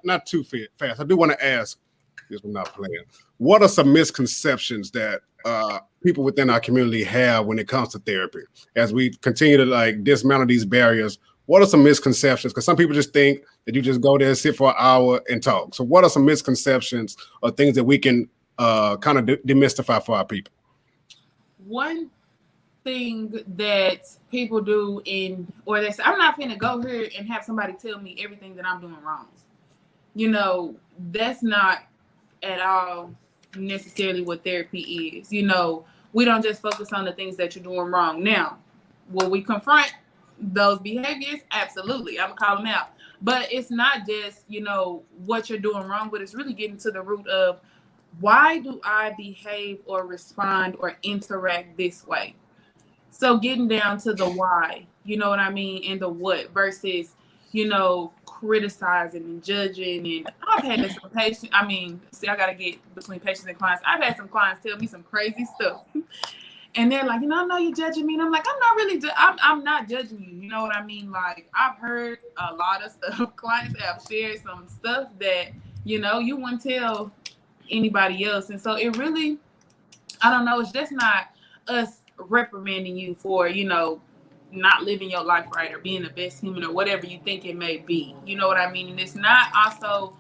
Not too fast. I do want to ask, because we're not playing. What are some misconceptions that people within our community have when it comes to therapy? As we continue to like dismantle these barriers, what are some misconceptions? Because some people just think that you just go there, sit for an hour, and talk. So what are some misconceptions or things that we can kind of demystify for our people? One thing that people do or they say, I'm not finna go here and have somebody tell me everything that I'm doing wrong. You know, that's not at all necessarily what therapy is. You know, we don't just focus on the things that you're doing wrong. Now, will we confront those behaviors? Absolutely. I'm gonna call them out. But it's not just, you know, what you're doing wrong, but it's really getting to the root of why do I behave or respond or interact this way? So getting down to the why, you know what I mean, and the what versus, you know, criticizing and judging. And I've had some patients, I got to get between patients and clients. I've had some clients tell me some crazy stuff. And they're like, you know, I know you're judging me. And I'm like, I'm not really, I'm not judging you. You know what I mean? Like, I've heard a lot of stuff. Clients have shared some stuff that, you know, you wouldn't tell anybody else. And so it really, I don't know, it's just not us reprimanding you for, you know, not living your life right or being the best human or whatever you think it may be. You know what I mean? And it's not also,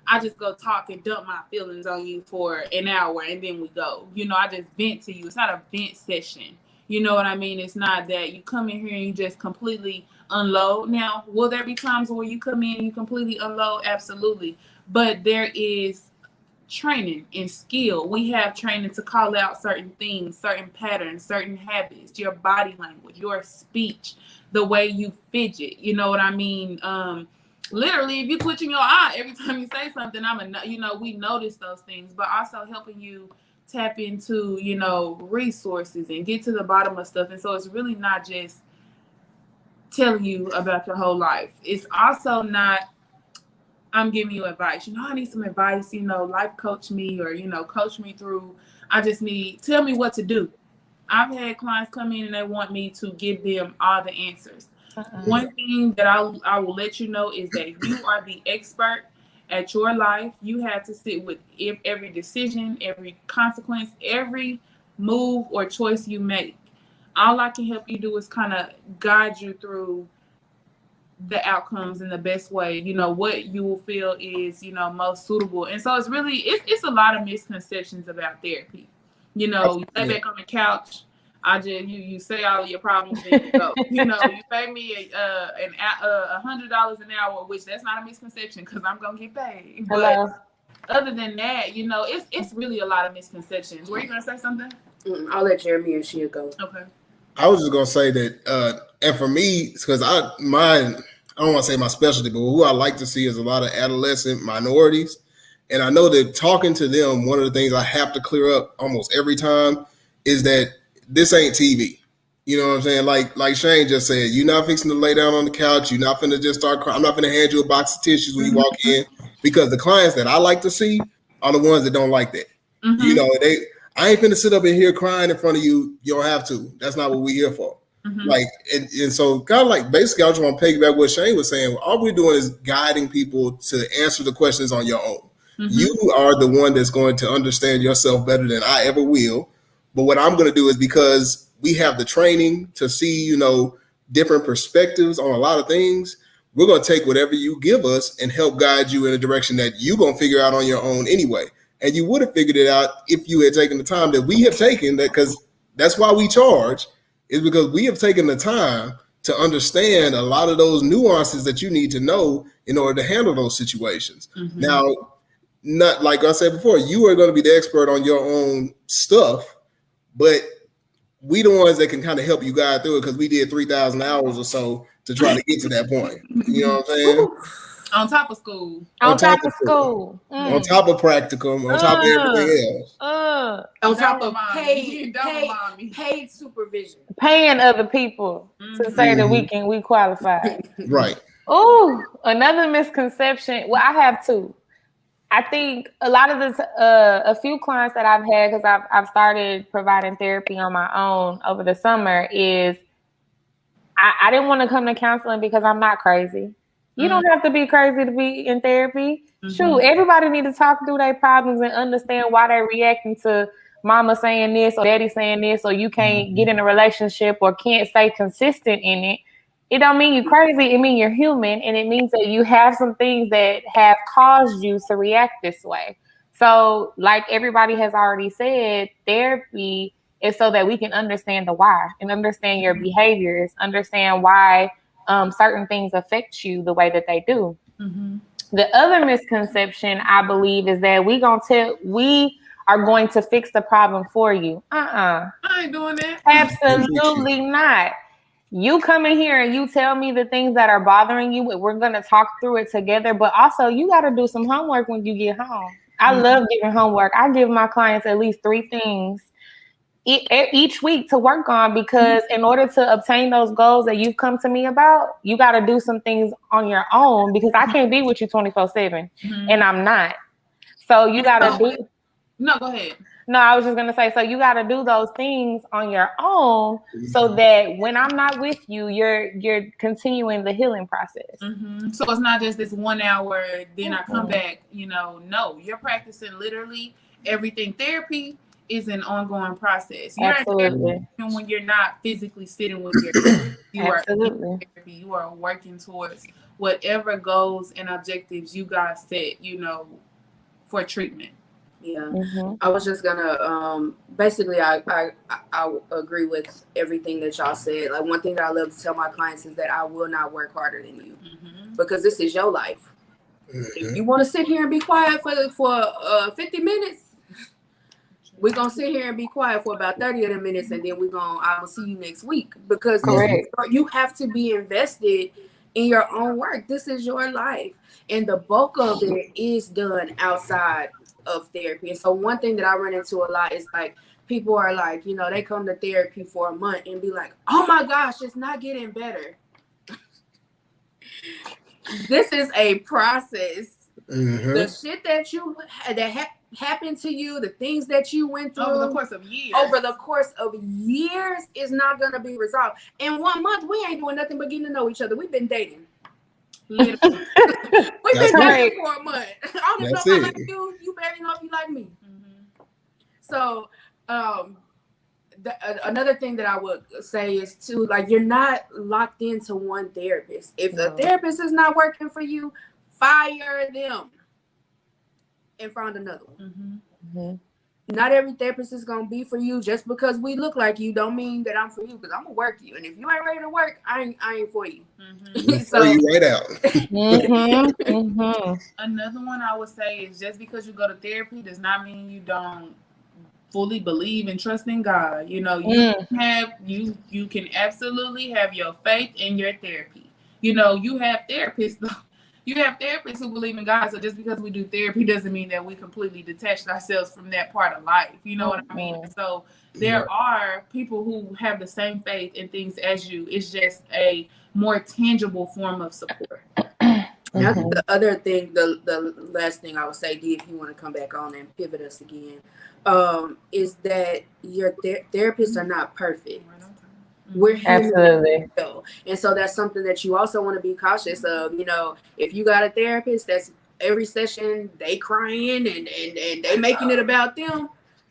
I just go talk and dump my feelings on you for an hour and then we go. You know, I just vent to you. It's not a vent session. You know what I mean? It's not that you come in here and you just completely unload. Now, will there be times where you come in and you completely unload? Absolutely. But there is training and skill. We have training to call out certain things, certain patterns, certain habits, your body language, your speech, the way you fidget. You know what I mean? Literally, if you twitch in your eye every time you say something, we notice those things, but also helping you tap into, you know, resources and get to the bottom of stuff. And so it's really not just telling you about your whole life. It's also not, I'm giving you advice. You know, I need some advice, you know, life coach me or, you know, coach me through. I just need, tell me what to do. I've had clients come in and they want me to give them all the answers. One thing that I will let you know is that you are the expert at your life. You have to sit with every decision, every consequence, every move or choice you make. All I can help you do is kind of guide you through the outcomes in the best way, you know, what you will feel is, you know, most suitable. And so it's a lot of misconceptions about therapy. You know, you lay back on the couch, you say all of your problems and you go. You know, you pay me $100 an hour, which that's not a misconception because I'm gonna get paid. Hello. But other than that, you know, it's really a lot of misconceptions. Were you gonna say something? I'll let Jeremy and Shia go. Okay. I was just gonna say that, and for me, because I don't want to say my specialty, but who I like to see is a lot of adolescent minorities, and I know that talking to them, one of the things I have to clear up almost every time is that this ain't TV. You know what I'm saying? Like Shane just said, you're not fixing to lay down on the couch. You're not finna just start crying. I'm not finna hand you a box of tissues when you walk in, because the clients that I like to see are the ones that don't like that. Mm-hmm. You know, I ain't finna sit up in here crying in front of you. You don't have to. That's not what we're here for. Mm-hmm. Like, and so kind of like basically I just want to piggyback what Shane was saying. All we're doing is guiding people to answer the questions on your own. Mm-hmm. You are the one that's going to understand yourself better than I ever will. But what I'm going to do is, because we have the training to see, you know, different perspectives on a lot of things, we're going to take whatever you give us and help guide you in a direction that you're going to figure out on your own anyway. And you would have figured it out if you had taken the time that we have taken, that, because that's why we charge, is because we have taken the time to understand a lot of those nuances that you need to know in order to handle those situations. Mm-hmm. Now, not like I said before, you are going to be the expert on your own stuff, but we the ones that can kind of help you guide through it, because we did 3,000 hours or so to try to get to that point. You know what I'm saying? On top of school. On top of school. On top of practicum. On top of everything else. On top of paid supervision. Paying other people to say that we qualify. Right. Oh, another misconception. Well, I have two. I think a lot of this, a few clients that I've had, because I've started providing therapy on my own over the summer, is I didn't want to come to counseling because I'm not crazy. You don't have to be crazy to be in therapy. Mm-hmm. Shoot, everybody need to talk through their problems and understand why they're reacting to mama saying this or daddy saying this, or you can't get in a relationship or can't stay consistent in it. It don't mean you're crazy. It means you're human, and it means that you have some things that have caused you to react this way. So, like everybody has already said, therapy is so that we can understand the why and understand your behaviors, understand why certain things affect you the way that they do. Mm-hmm. The other misconception, I believe, is that we are going to fix the problem for you. I ain't doing that. Absolutely not. You come in here and you tell me the things that are bothering you, and we're going to talk through it together. But also, you got to do some homework when you get home. I love giving homework. I give my clients at least 3 things each week to work on, because in order to obtain those goals that you've come to me about, you got to do some things on your own, because I can't be with you 24/7 and I'm not. So you got to do. No, go ahead. No, I was just going to say, so you got to do those things on your own so that when I'm not with you, you're continuing the healing process. Mm-hmm. So it's not just this 1 hour, then I come back, no, you're practicing literally everything. Therapy is an ongoing process. You're Absolutely. When you're not physically sitting with your you Absolutely. are in therapy, you are working towards whatever goals and objectives you guys set, for treatment. Yeah, I was just gonna basically I agree with everything that y'all said. Like, one thing that I love to tell my clients is that I will not work harder than you, because this is your life. If you want to sit here and be quiet for 50 minutes, we're gonna sit here and be quiet for about 30 of the minutes, and then I will see you next week, because you have to be invested in your own work. This is your life, and the bulk of it is done outside of therapy. And so one thing that I run into a lot is, like, people are like, they come to therapy for a month and be like, oh my gosh, it's not getting better. This is a process. The shit that happened to you, the things that you went through over the course of years is not going to be resolved. In 1 month, we ain't doing nothing but getting to know each other. We've been dating. We've been dating for a month. I don't know if I like you. You barely know if you like me. So another thing that I would say is too, like, you're not locked into one therapist. If a therapist is not working for you, fire them and find another one. Mm-hmm. Not every therapist is gonna be for you. Just because we look like you don't mean that I'm for you, because I'm gonna work you. And if you ain't ready to work, I ain't for you. So you right out. Mm-hmm. Mm-hmm. Another one I would say is, just because you go to therapy does not mean you don't fully believe and trust in God. You know, you can absolutely have your faith in your therapy. You know, you have therapists who believe in God. So just because we do therapy doesn't mean that we completely detached ourselves from that part of life. You know what I mean? So there are people who have the same faith in things as you. It's just a more tangible form of support. Now, the other thing, the last thing I would say, D, if you want to come back on and pivot us again, is that your therapists are not perfect. We're human. Absolutely. And so that's something that you also want to be cautious of. You know, if you got a therapist that's every session they crying and they making it about them,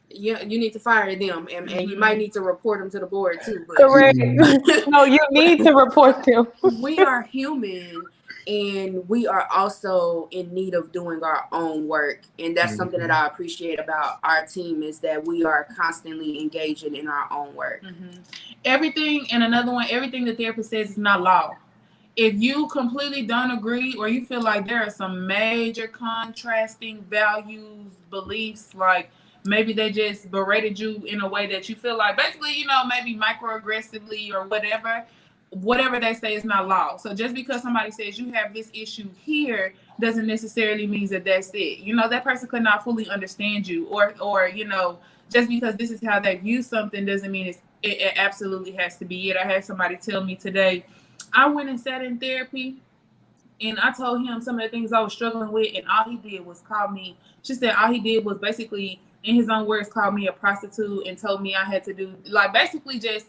you need to fire them, and you might need to report them to the board too. But Correct. No, you need to report them. We are human, and we are also in need of doing our own work. And that's something that I appreciate about our team, is that we are constantly engaging in our own work. Everything the therapist says is not law. If you completely don't agree, or you feel like there are some major contrasting values, beliefs, like maybe they just berated you in a way that you feel like, basically, you know, maybe microaggressively or whatever they say is not law. So just because somebody says you have this issue here doesn't necessarily mean that that's it. You know, that person could not fully understand you, or you know, just because this is how they view something doesn't mean it absolutely has to be it. I had somebody tell me today, I went and sat in therapy and I told him some of the things I was struggling with, and all he did was call me. She said all he did was basically, in his own words, called me a prostitute and told me I had to do, like, basically just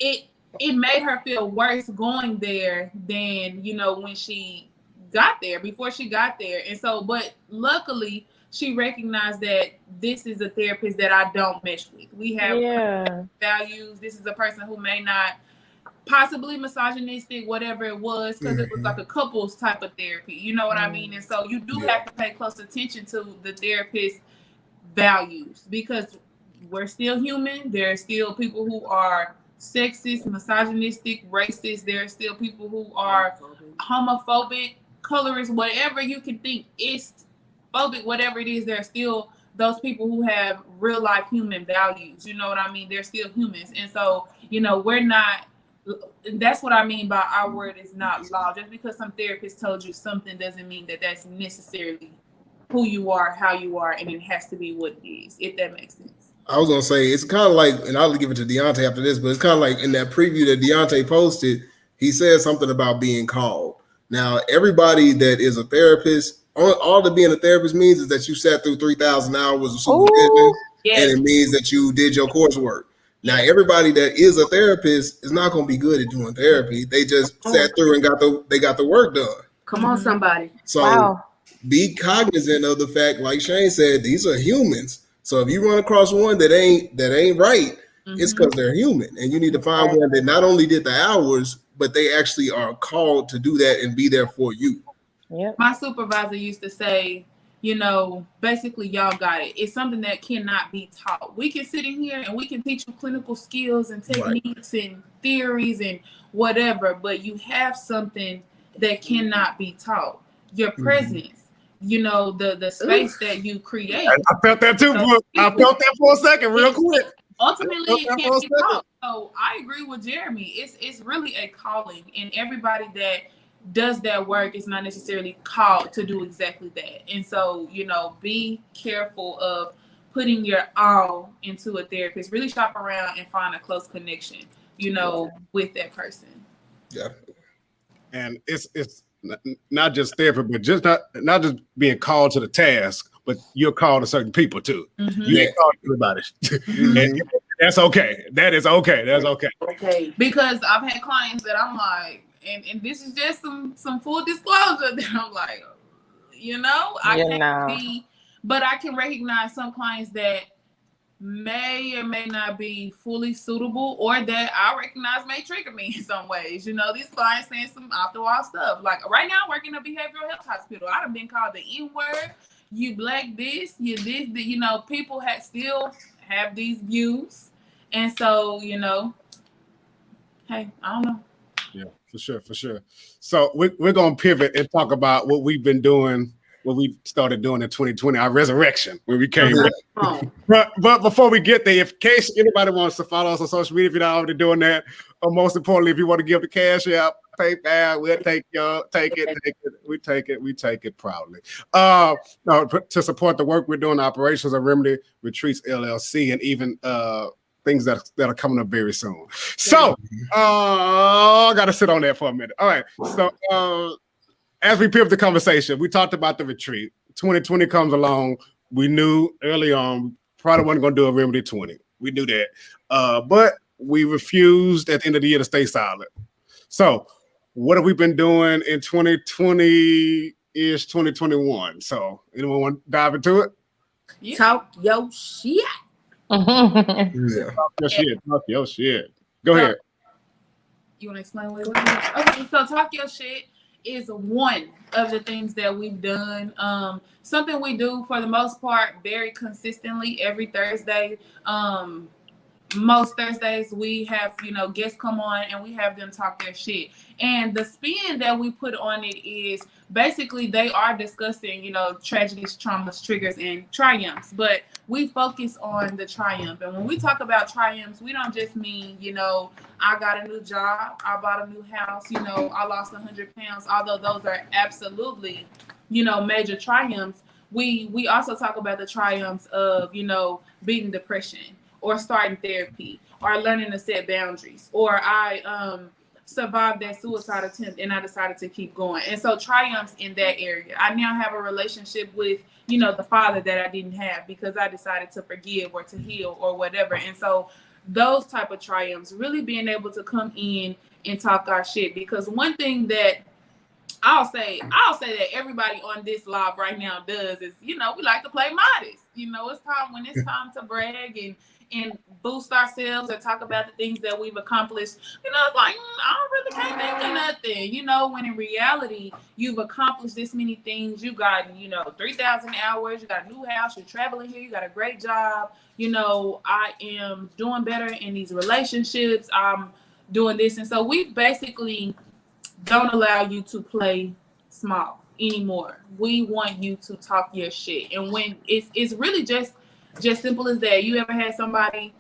it made her feel worse going there than, you know, when she got there, before she got there. And so, but luckily she recognized that this is a therapist that I don't mesh with. We have values. This is a person who may not, possibly misogynistic, whatever it was, because it was like a couples type of therapy. You know what I mean? And so you do have to pay close attention to the therapist's values, because we're still human. There are still people who are sexist, misogynistic, racist. There are still people who are homophobic, colorist, whatever you can think, is phobic, whatever it is. There are still those people who have real life human values. You know what I mean? They're still humans. And so, you know, we're not, that's what I mean by our word is not law. Just because some therapist told you something doesn't mean that that's necessarily who you are, how you are, and it has to be what it is, if that makes sense. I was gonna say, it's kind of like, and I'll give it to Deontay after this, but it's kind of like in that preview that Deontay posted, he said something about being called. Now, everybody that is a therapist, all that being a therapist means is that you sat through 3,000 hours of supervision, and it means that you did your coursework. Now, everybody that is a therapist is not going to be good at doing therapy. They just sat through and got the work done. Come on, somebody. So be cognizant of the fact, like Shane said, these are humans. So if you run across one that ain't right, it's because they're human, and you need to find one that not only did the hours, but they actually are called to do that and be there for you. Yep. My supervisor used to say, you know, basically, y'all got it. It's something that cannot be taught. We can sit in here and we can teach you clinical skills and techniques and theories and whatever, but you have something that cannot be taught. Your presence, you know, the space that you create. I felt that too, Brooke. I felt that for a second, real quick. Ultimately, it can't be taught. So I agree with Jeremy. It's really a calling, and everybody that does that work is not necessarily called to do exactly that. And so, you know, be careful of putting your all into a therapist. Really shop around and find a close connection, you know, with that person. Yeah. And it's not just therapy, but just not just being called to the task, but you're called to certain people too. You ain't called to everybody. And that's okay. That is okay. That's okay. Okay. Because I've had clients that I'm like, and this is just some full disclosure that I'm like, you know, I can't be, but I can recognize some clients that may or may not be fully suitable, or that I recognize may trigger me in some ways. You know, these clients saying some off the wall stuff. Like right now, I'm working in a behavioral health hospital. I done been called the N-word, you black this, you this, that, you know, people still have these views. And so, you know, hey, I don't know. Yeah, for sure. So we're going to pivot and talk about what we've been doing, what we started doing in 2020, our resurrection when we came back. But before we get there, in case anybody wants to follow us on social media, if you're not already doing that, or most importantly, if you want to give the cash out, PayPal, we'll take it. We take it proudly. No, to support the work we're doing, operations of Remedy Retreats LLC, and even things that are coming up very soon. So I got to sit on that for a minute. All right. So as we pivot the conversation, we talked about the retreat. 2020 comes along. We knew early on probably wasn't going to do a Remedy 20. We knew that. But we refused at the end of the year to stay silent. So what have we been doing in 2020-ish, 2021? So anyone want to dive into it? Yeah. Talk your shit. Talk your shit. Go ahead. You want to explain what it is? Okay, so talk your shit is one of the things that we've done. Something we do for the most part very consistently every Thursday. Most Thursdays we have, you know, guests come on and we have them talk their shit. And the spin that we put on it is basically they are discussing, you know, tragedies, traumas, triggers, and triumphs. But we focus on the triumph. And when we talk about triumphs, we don't just mean, you know, I got a new job, I bought a new house, you know, I lost 100 pounds. Although those are absolutely, you know, major triumphs. We also talk about the triumphs of, you know, beating depression, or starting therapy, or learning to set boundaries, or I survived that suicide attempt and I decided to keep going. And so triumphs in that area. I now have a relationship with, you know, the father that I didn't have because I decided to forgive or to heal or whatever. And so those type of triumphs, really being able to come in and talk our shit. Because one thing that I'll say that everybody on this live right now does is, you know, we like to play modest. You know, it's time to brag and boost ourselves or talk about the things that we've accomplished. You know, it's like, I really can't think of nothing. You know, when in reality, you've accomplished this many things. You got, you know, 3,000 hours. You got a new house. You're traveling here. You got a great job. You know, I am doing better in these relationships. I'm doing this. And so we basically don't allow you to play small anymore. We want you to talk your shit. And when it's really just simple as that. You ever had somebody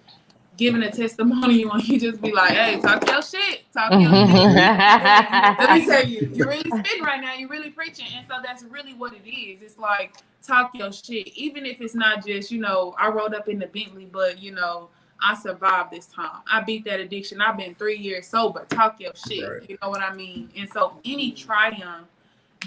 giving a testimony and you just be like, hey, talk your shit. Talk your shit. Let me tell you, you're really spitting right now. You're really preaching. And so that's really what it is. It's like, talk your shit. Even if it's not just, you know, I rolled up in the Bentley, but, you know, I survived this time. I beat that addiction. I've been 3 years sober. Talk your shit. Right. You know what I mean? And so any triumph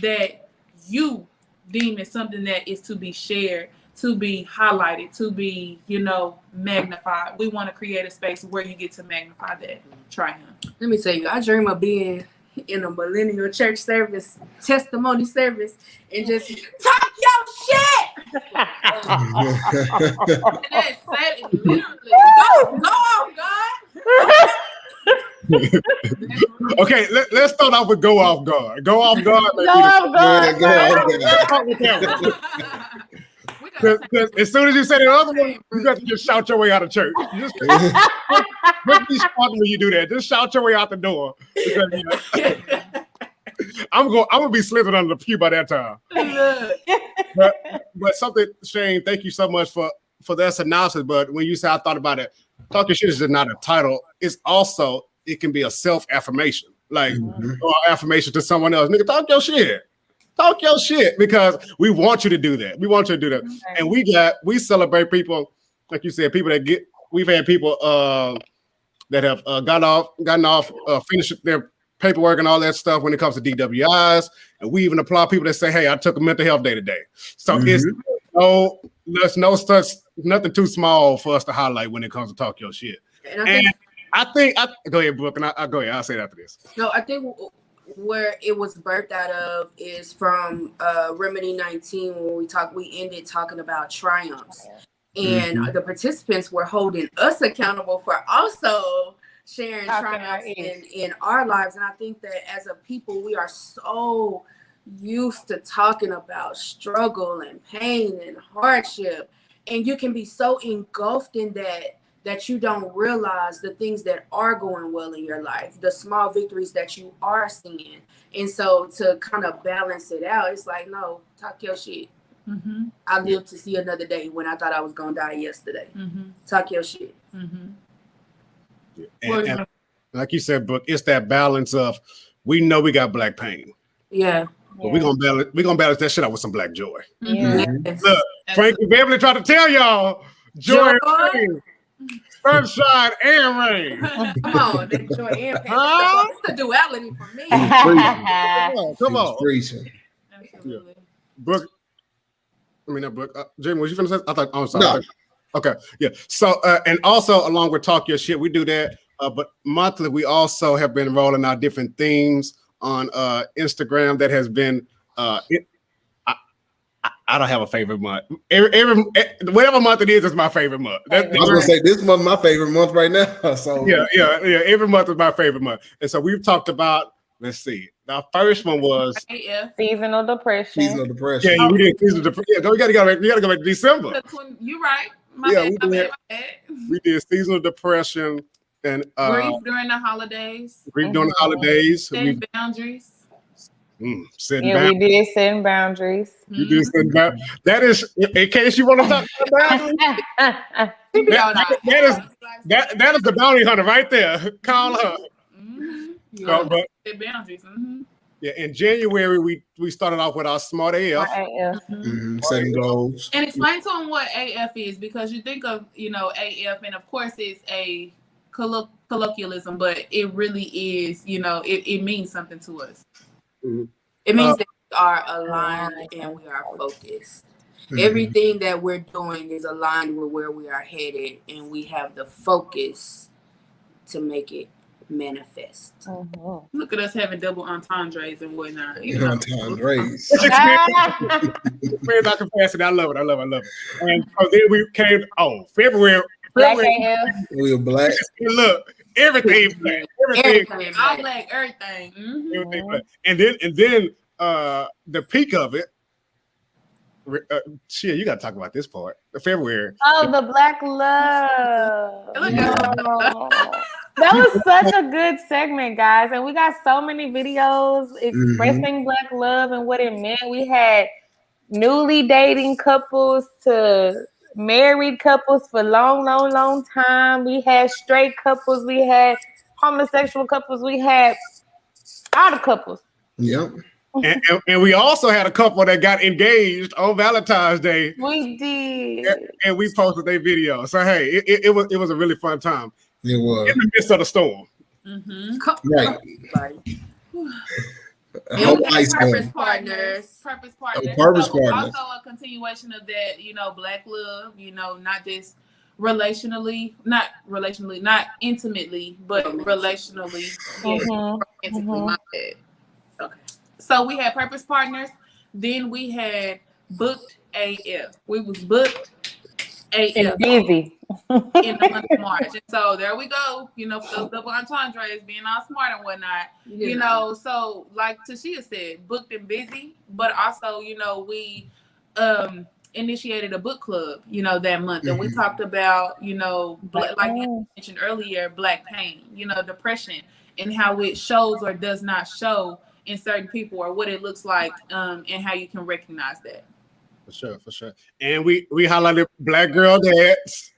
that you deem as something that is to be shared, to be highlighted, to be, you know, magnified. We want to create a space where you get to magnify that triumph. Let me tell you, I dream of being in a millennial church service, testimony service, and just talk your shit. And that's said literally. Go off, God. Okay, let's start off with go off guard. Go off guard. Go off guard. Because as soon as you say the other one, you got to just shout your way out of church. You just be smart when you do that. Just shout your way out the door. Because, you know, I'm gonna be slipping under the pew by that time. but something, Shane, thank you so much for that analysis. But when you say I thought about it, talk your shit is just not a title. It's also, it can be a self-affirmation. Like or affirmation to someone else. Nigga, talk your shit. Talk your shit, because we want you to do that. We want you to do that. And we celebrate people, like you said, people that we've had people that have gotten off, finished their paperwork and all that stuff when it comes to DWIs. And we even applaud people that say, hey, I took a mental health day today. So there's nothing too small for us to highlight when it comes to talk your shit. And I think go ahead, Brooke, and I'll go ahead. I'll say it after this. No, I think where it was birthed out of is from Remedy 19 when we ended talking about triumphs. and the participants were holding us accountable for also sharing triumphs in our lives. And I think that as a people, we are so used to talking about struggle and pain and hardship, and you can be so engulfed in that you don't realize the things that are going well in your life, the small victories that you are seeing. And so to kind of balance it out, it's like, no, talk your shit. I lived to see another day when I thought I was gonna die yesterday. Talk your shit. And like you said, Brooke, it's that balance of, we know we got black pain. Yeah. But we're gonna balance that shit out with some black joy. Yeah. Yes. Look, Frankie Beverly tried to tell y'all joy and pain, sunshine and rain. Come on, that joy and pain. Huh? It's the duality for me. Come on. Preaching. Absolutely. Brooke, I mean, not Brooke. Jamie, was you finna say? I thought, I'm sorry. No. Okay, yeah. So, and also along with Talk Your Shit, we do that. But monthly, we also have been rolling out different themes on Instagram that has been. I don't have a favorite month. Every whatever month it is my favorite month. I was gonna say this month my favorite month right now. So yeah. Every month is my favorite month, and so we've talked about. Let's see. The first one was seasonal depression. Seasonal depression. Yeah, we did seasonal depression. Yeah, we gotta go back to December. You're right. My bad. We did seasonal depression and grief during the holidays. Grief during the holidays. Setting boundaries. Setting boundaries. We did setting boundaries. You did setting boundaries. That is, in case you want to talk about boundaries. that is the bounty hunter right there. Call her. Boundaries. Yeah, in January we started off with our Smart AF. Setting goals. And explain to them what AF is, because you think of AF, and of course it's a colloquialism, but it really is, it means something to us. It means that we are aligned and we are focused. Everything that we're doing is aligned with where we are headed, and we have the focus to make it manifest. Look at us having double entendres and whatnot. Entendres. Dr. Fashion, I love it. And so then we came February. Black AF. We were black. Look, everything black. Everything. All black, everything. Everything black. And then the peak of it. Shit, you gotta talk about this part. February. Oh, the Black Love. That was such a good segment, guys. And we got so many videos expressing Black love and what it meant. We had newly dating couples to married couples for long time. We had straight couples. We had homosexual couples. We had all the couples. Yep. And we also had a couple that got engaged on Valentine's Day. We did. And we posted their video. So hey, it was a really fun time. It was in the midst of the storm. Right. Purpose partners. Also a continuation of that, Black love, not just not intimately, but relationally. Okay. So we had Purpose Partners, then we had Booked AF. We was booked AF. And busy. In the month of March. And so there we go, for those double entendres, being all smart and whatnot. So like Tashia said, booked and busy, but also, we initiated a book club, that month. And we talked about, like you mentioned earlier, Black pain, depression, and how it shows or does not show in certain people, or what it looks like, and how you can recognize that. For sure. And we highlighted Black girl dads.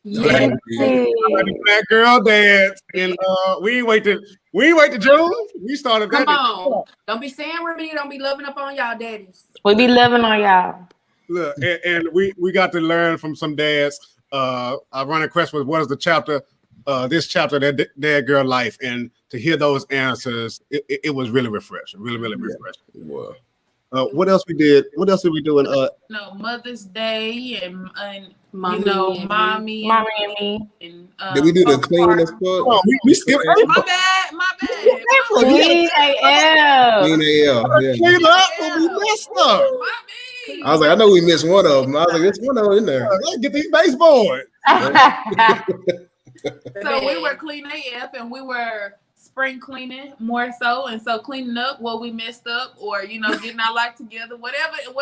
Yeah. Black girl dads. And we ain't wait to June. We started that. Come on. Don't be saying Remedy, don't be loving up on y'all daddies. We be loving on y'all. Look, and we got to learn from some dads. I run a question with what is the chapter, this chapter, that dad girl life, and to hear those answers, it was really refreshing. Really refreshing. Wow. What else we did? What else did we do? Mother's Day and mommy and me. And, did we do the cleanest part? Oh, we skipped. My bad. Clean AF. Clean AF. Clean up when we messed up. I was like, I know we missed one of them. I was like, there's one of them in there. Let's get these baseboards. So we were clean AF and we were spring cleaning more so, and so cleaning up what we messed up, or getting our life together, whatever it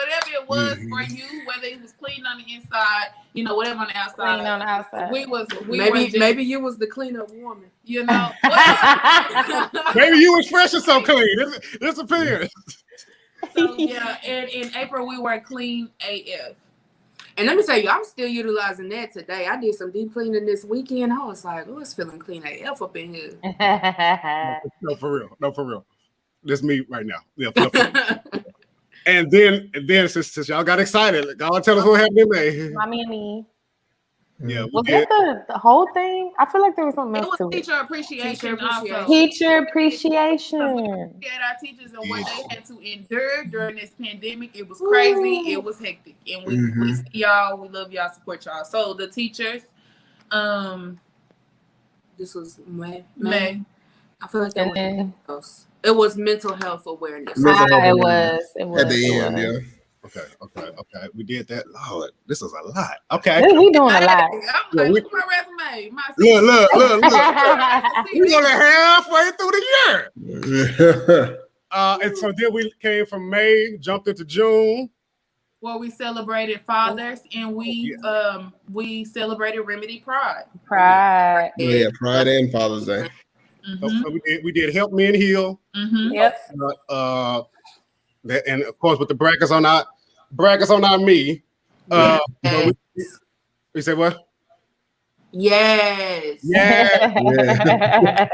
was for you, whether it was clean on the inside, whatever on the outside. Clean on the outside. Maybe you was the cleanup woman. Maybe you was fresh and so clean. This appears. So yeah, and in April we were clean AF. And let me tell you, I'm still utilizing that today. I did some deep cleaning this weekend. I was like, it's feeling clean AF up in here. No, for real. This me right now. Yeah, for real. And then since y'all got excited, y'all tell us what happened in May. Mommy. Yeah, was that the whole thing? I feel like there was something else to it. Teacher appreciation. Teacher appreciation. We had our teachers and what they had to endure during this pandemic. It was crazy. It was hectic. And we see y'all. We love y'all. Support y'all. So the teachers. This was May. I feel like it was mental health awareness. It was at the end. Yeah. Okay. We did that. Lord, this is a lot. Okay. We doing a lot. I'm like, my resume. Look. We're only halfway through the year. And so then we came from May, jumped into June. Well, we celebrated fathers, and we celebrated Remedy Pride. Yeah, Pride and Father's Day. So we did Help Men Heal. Yep. And of course, with the brackets on our me. We said what? Yes. Yeah.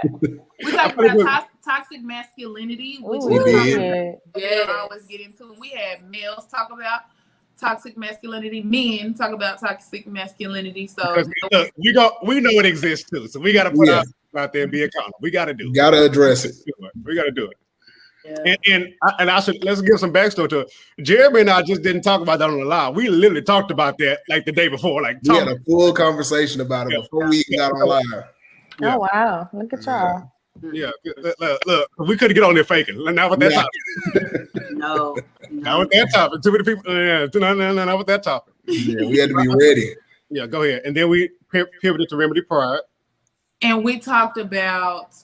We talked about toxic masculinity, which we always get into. We had males talk about toxic masculinity, men talk about toxic masculinity. So look, we know it exists too. So we got to put out there and be accountable. We got to do it. Got to address it. We got to do it. Yeah. And I should let's give some backstory to it. Jeremy and I just didn't talk about that on the live. We literally talked about that like the day before. Like we had a full conversation about it before we got on live. Yeah. Oh wow! Look at y'all. Yeah, look, we couldn't get on there faking. Not with that topic. No. Not with that topic. Too many people. No, not with that topic. Yeah, we had to be ready. Yeah, go ahead. And then we pivoted to Remedy Pride. And we talked about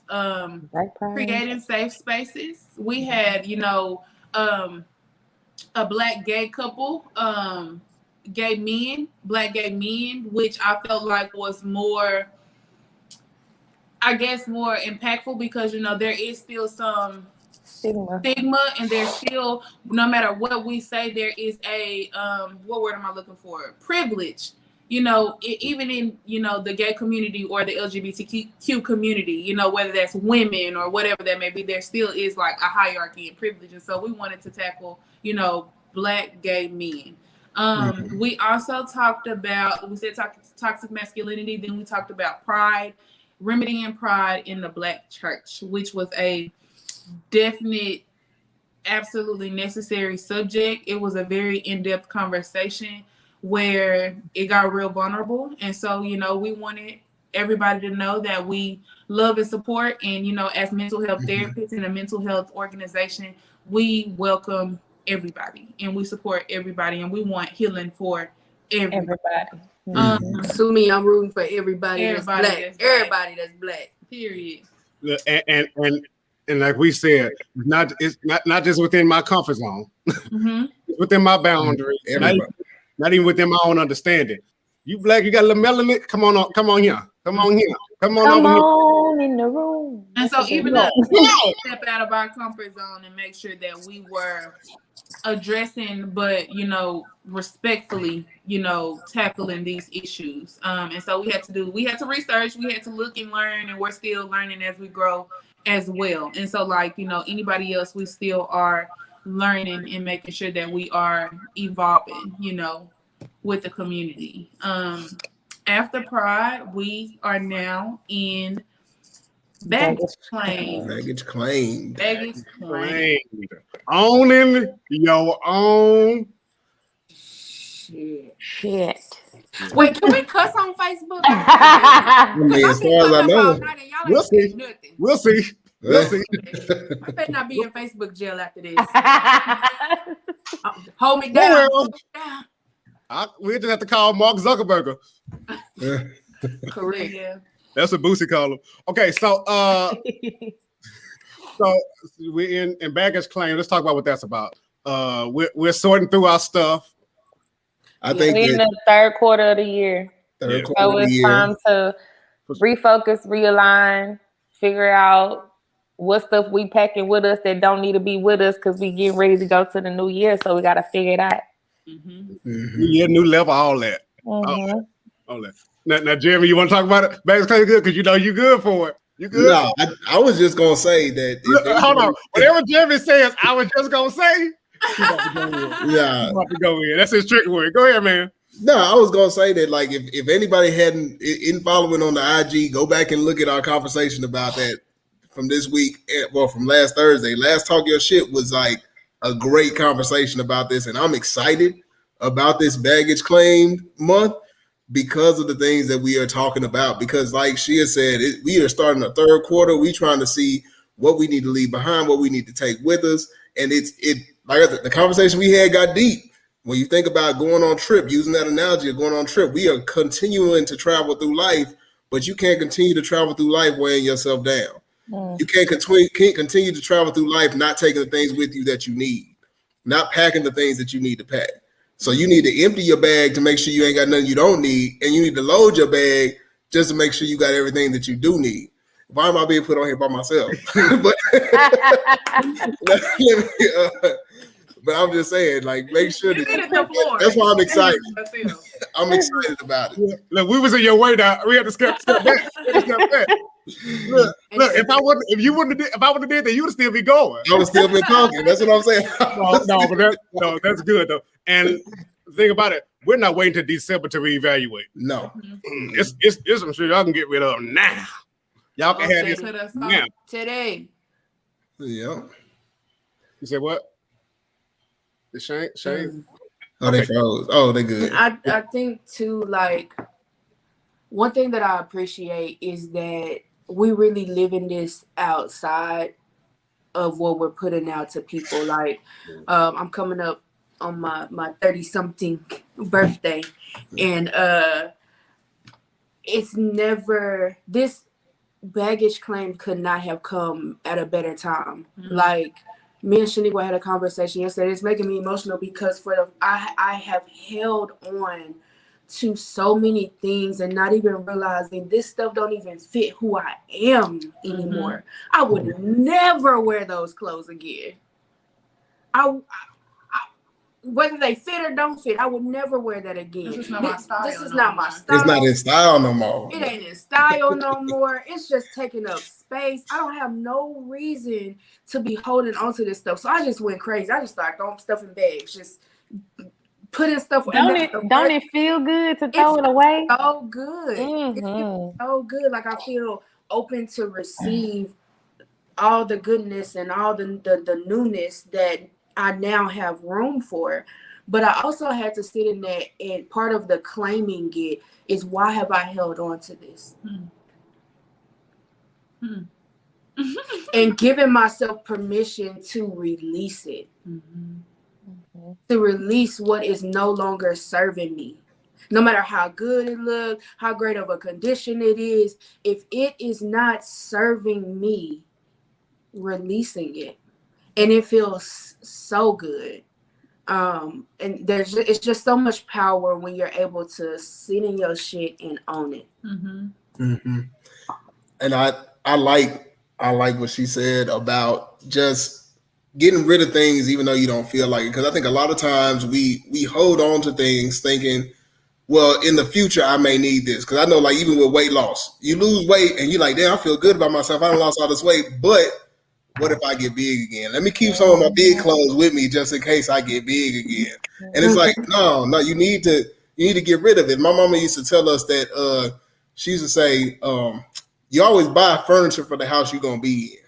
creating safe spaces. We had, a black gay couple, black gay men, which I felt like was more impactful because, there is still some stigma, and there's still, no matter what we say, there is a, what word am I looking for? Privilege. Even in, the gay community or the LGBTQ community, whether that's women or whatever that may be, there still is like a hierarchy and privilege. And so we wanted to tackle, black gay men. We also talked about, we said toxic masculinity. Then we talked about pride, remedying pride in the black church, which was a definite, absolutely necessary subject. It was a very in-depth conversation where it got real vulnerable. And so, we wanted everybody to know that we love and support. And, as mental health therapists in a mental health organization, we welcome everybody and we support everybody and we want healing for everybody. Sue me, I'm rooting for everybody that's black. Everybody that's black. Period. And like we said, it's not just within my comfort zone. It's within my boundaries. Not even within my own understanding. You black, you got a little melanin. Come on here. Come on over in the room. And so even though step out of our comfort zone and make sure that we were addressing, but respectfully, tackling these issues. And so we had to research, we had to look and learn, and we're still learning as we grow as well. And so anybody else, we still are learning and making sure that we are evolving, with the community. After Pride, we are now in baggage claim. Owning your own shit. Wait, can we cuss on Facebook? As far as I know, we'll see. I better not be in Facebook jail after this. Hold me down. Well, we just have to call Mark Zuckerberg. Correct. Yeah. That's what Boosie call him. Okay, so so we're in baggage claim. Let's talk about what that's about. We're sorting through our stuff. I think we're in the third quarter of the year. Third quarter So of the it's year. time to refocus, realign, figure out what stuff we packing with us that don't need to be with us because we getting ready to go to the new year. So we got to figure it out. New year, new level, all that. Mm-hmm. All that. Now, Jeremy, you want to talk about it? Baggage claim good because you know you good for it. You good? No, I was just gonna say that. Hold on. Whatever Jeremy says, I was just gonna say. Yeah, about to go in. That's his trick word. Go ahead, man. no, I was gonna say that. Like, if anybody hadn't in following on the IG, go back and look at our conversation about that from this week. Well, from last Thursday. Last Talk Your Shit was like a great conversation about this, and I'm excited about this baggage claim month because of the things that we are talking about. Because, like she has said, we are starting the third quarter. We trying to see what we need to leave behind, what we need to take with us, and like the conversation we had got deep. When you think about going on trip, using that analogy of going on trip, we are continuing to travel through life, but you can't continue to travel through life weighing yourself down. You can't continue to travel through life not taking the things with you that you need, not packing the things that you need to pack. So you need to empty your bag to make sure you ain't got nothing you don't need, and you need to load your bag just to make sure you got everything that you do need. Why am I being put on here by myself? But I'm just saying, like, make sure that that's why I'm excited. I'm excited about it. Look, we was in your way now. We had to step back. Look, if I wouldn't have did that, you would still be going. I would still be talking. That's what I'm saying. But that's good though. And the thing about it, we're not waiting till December to reevaluate. No, it's some shit y'all can get rid of now. Y'all can have this now. Today. Yeah. You said what? The Shane? Oh, they froze. Oh, they good. I think too, like, one thing that I appreciate is that we really living this outside of what we're putting out to people. Like, I'm coming up on my 30-something birthday, and it's never, this baggage claim could not have come at a better time. Like, me and Shaniqua had a conversation yesterday. It's making me emotional because I have held on to so many things and not even realizing this stuff don't even fit who I am anymore. I would never wear those clothes again. Whether they fit or don't fit, I would never wear that again. This is not my style. This is not my style. It's not in style no more. It ain't in style no more. It's just taking up space. I don't have no reason to be holding on to this stuff. So I just went crazy. I just started throwing stuff in bags, just putting stuff. Don't it feel good to throw it away? So good. It feels so good. Like, I feel open to receive all the goodness and all the newness that I now have room for. But I also had to sit in that, and part of the claiming it is, why have I held on to this? And giving myself permission to release it. To release what is no longer serving me. No matter how good it looks, how great of a condition it is, if it is not serving me, releasing it. And it feels so good. And it's just so much power when you're able to sit in your shit and own it. And I like what she said about just getting rid of things even though you don't feel like it. Because I think a lot of times we hold on to things thinking, well, in the future I may need this. Because I know, like, even with weight loss, you lose weight and you're like, damn, I feel good about myself. I done lost all this weight, but what if I get big again? Let me keep some of my big clothes with me just in case I get big again. And it's like, no, you need to get rid of it. My mama used to tell us that she used to say, you always buy furniture for the house you're gonna be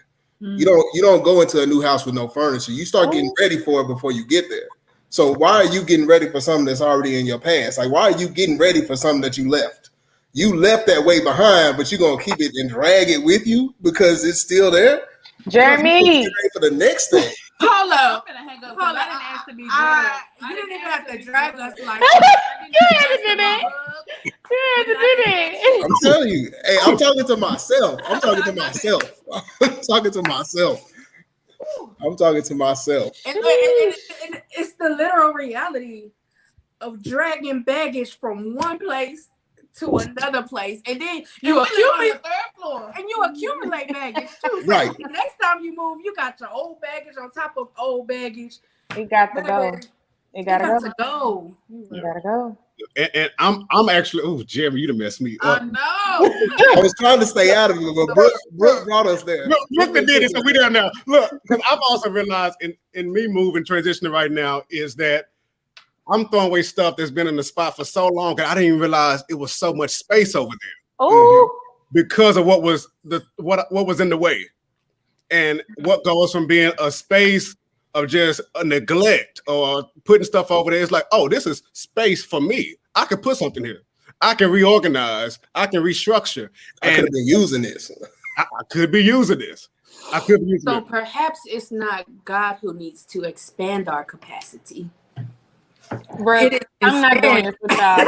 in. You don't go into a new house with no furniture. You start getting ready for it before you get there. So why are you getting ready for something that's already in your past? Like, why are you getting ready for something that you left? You left that way behind, but you're gonna keep it and drag it with you because it's still there. Jeremy, for the next thing. Hold I'm up. gonna hang up. Hold I up. didn't ask to be You drugged. didn't even have to drag us like You had to do that. that. You had to do that. I'm telling you. Hey, I'm talking to myself. I'm talking to myself. I'm talking to myself. I'm talking to myself. And it's the literal reality of dragging baggage from one place to another place, and then you accumulate on the third floor. and you accumulate baggage too. So Right. the next time you move, you got your old baggage on top of old baggage. You got to go. Baby, You you gotta got go. to go. You gotta go. And I'm actually, oh, Jeremy, you done messed me I up. know. I was trying to stay out of it, but Brooke brought us there. Look, did it, so we there now. Look, because I've also realized in me moving, transitioning right now, is that I'm throwing away stuff that's been in the spot for so long that I didn't even realize it was so much space over there Oh, because of what was in the way, and what goes from being a space of just a neglect or putting stuff over there. It's like, oh, this is space for me. I can put something here. I can reorganize. I can restructure. I could have been using this. I could be using this. I could be using So it. perhaps it's not God who needs to expand our capacity. bro, It is I'm not doing this with y'all.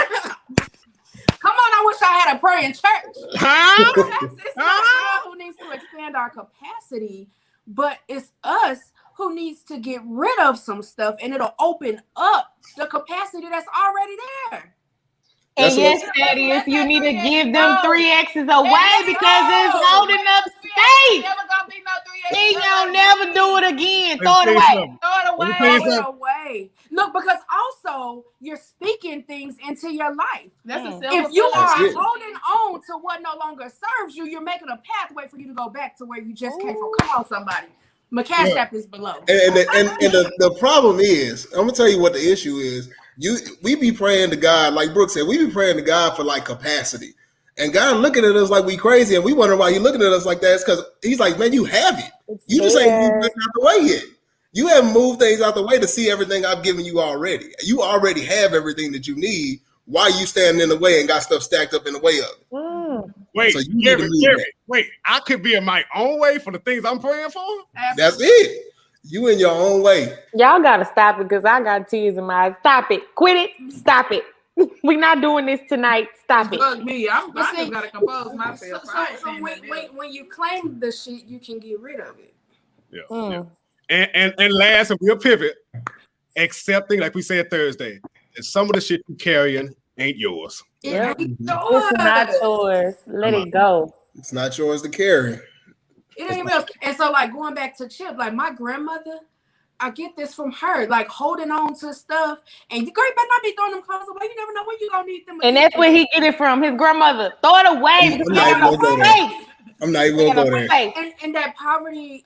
Come on, I wish I had a prayer in church. Huh? Perhaps it's not God who needs to expand our capacity, but it's us who needs to get rid of some stuff, and it'll open up the capacity that's already there. And That's yes, what- Daddy, if you need to give them go. 3X's away because it's holding up space, Never gonna be no 3X. he gonna never do it again. Throw Let it me tell you away. something. Throw it away. Let me tell you Throw it something. away. Look, because also you're speaking things into your life. That's a Mm. If you That's are it. holding on to what no longer serves you, you're making a pathway for you to go back to where you just came from. Come on, somebody. My cash app is below. And the problem is, I'm gonna tell you what the issue is. We be praying to God, like Brooke said, we be praying to God for like capacity. And God looking at us like we crazy, and we wonder why He looking at us like that. It's because He's like, man, you have it. You just ain't moved things out the way yet. You haven't moved things out the way to see everything I've given you already. You already have everything that you need. Why you standing in the way and got stuff stacked up in the way of it? Mm. Wait, So you need to Jeremy, move Jeremy, that. wait, I could be in my own way for the things I'm praying for? That's it. You in your own way. Y'all gotta stop it because I got tears in my eyes. Stop it. Quit it. Stop it. We not doing this tonight. Stop it. Bug me. I But see, just gotta compose myself. So I ain't saying when, nothing else. when you claim the shit, you can get rid of it. Yeah. Mm. And last, and we'll pivot, accepting, like we said Thursday, that some of the shit you carrying ain't yours. Yep. It ain't It's not yours. yours. Let it go. It's not yours to carry. It ain't yours. And so, like, going back to Chip, like my grandmother, I get this from her, like holding on to stuff. And you better not be throwing them clothes away. You never know when you're gonna need them. And that's where he get it from. His grandmother. Throw it away because I'm you not got even no gonna go there. space. I'm not even You gonna got go no there. space. And that poverty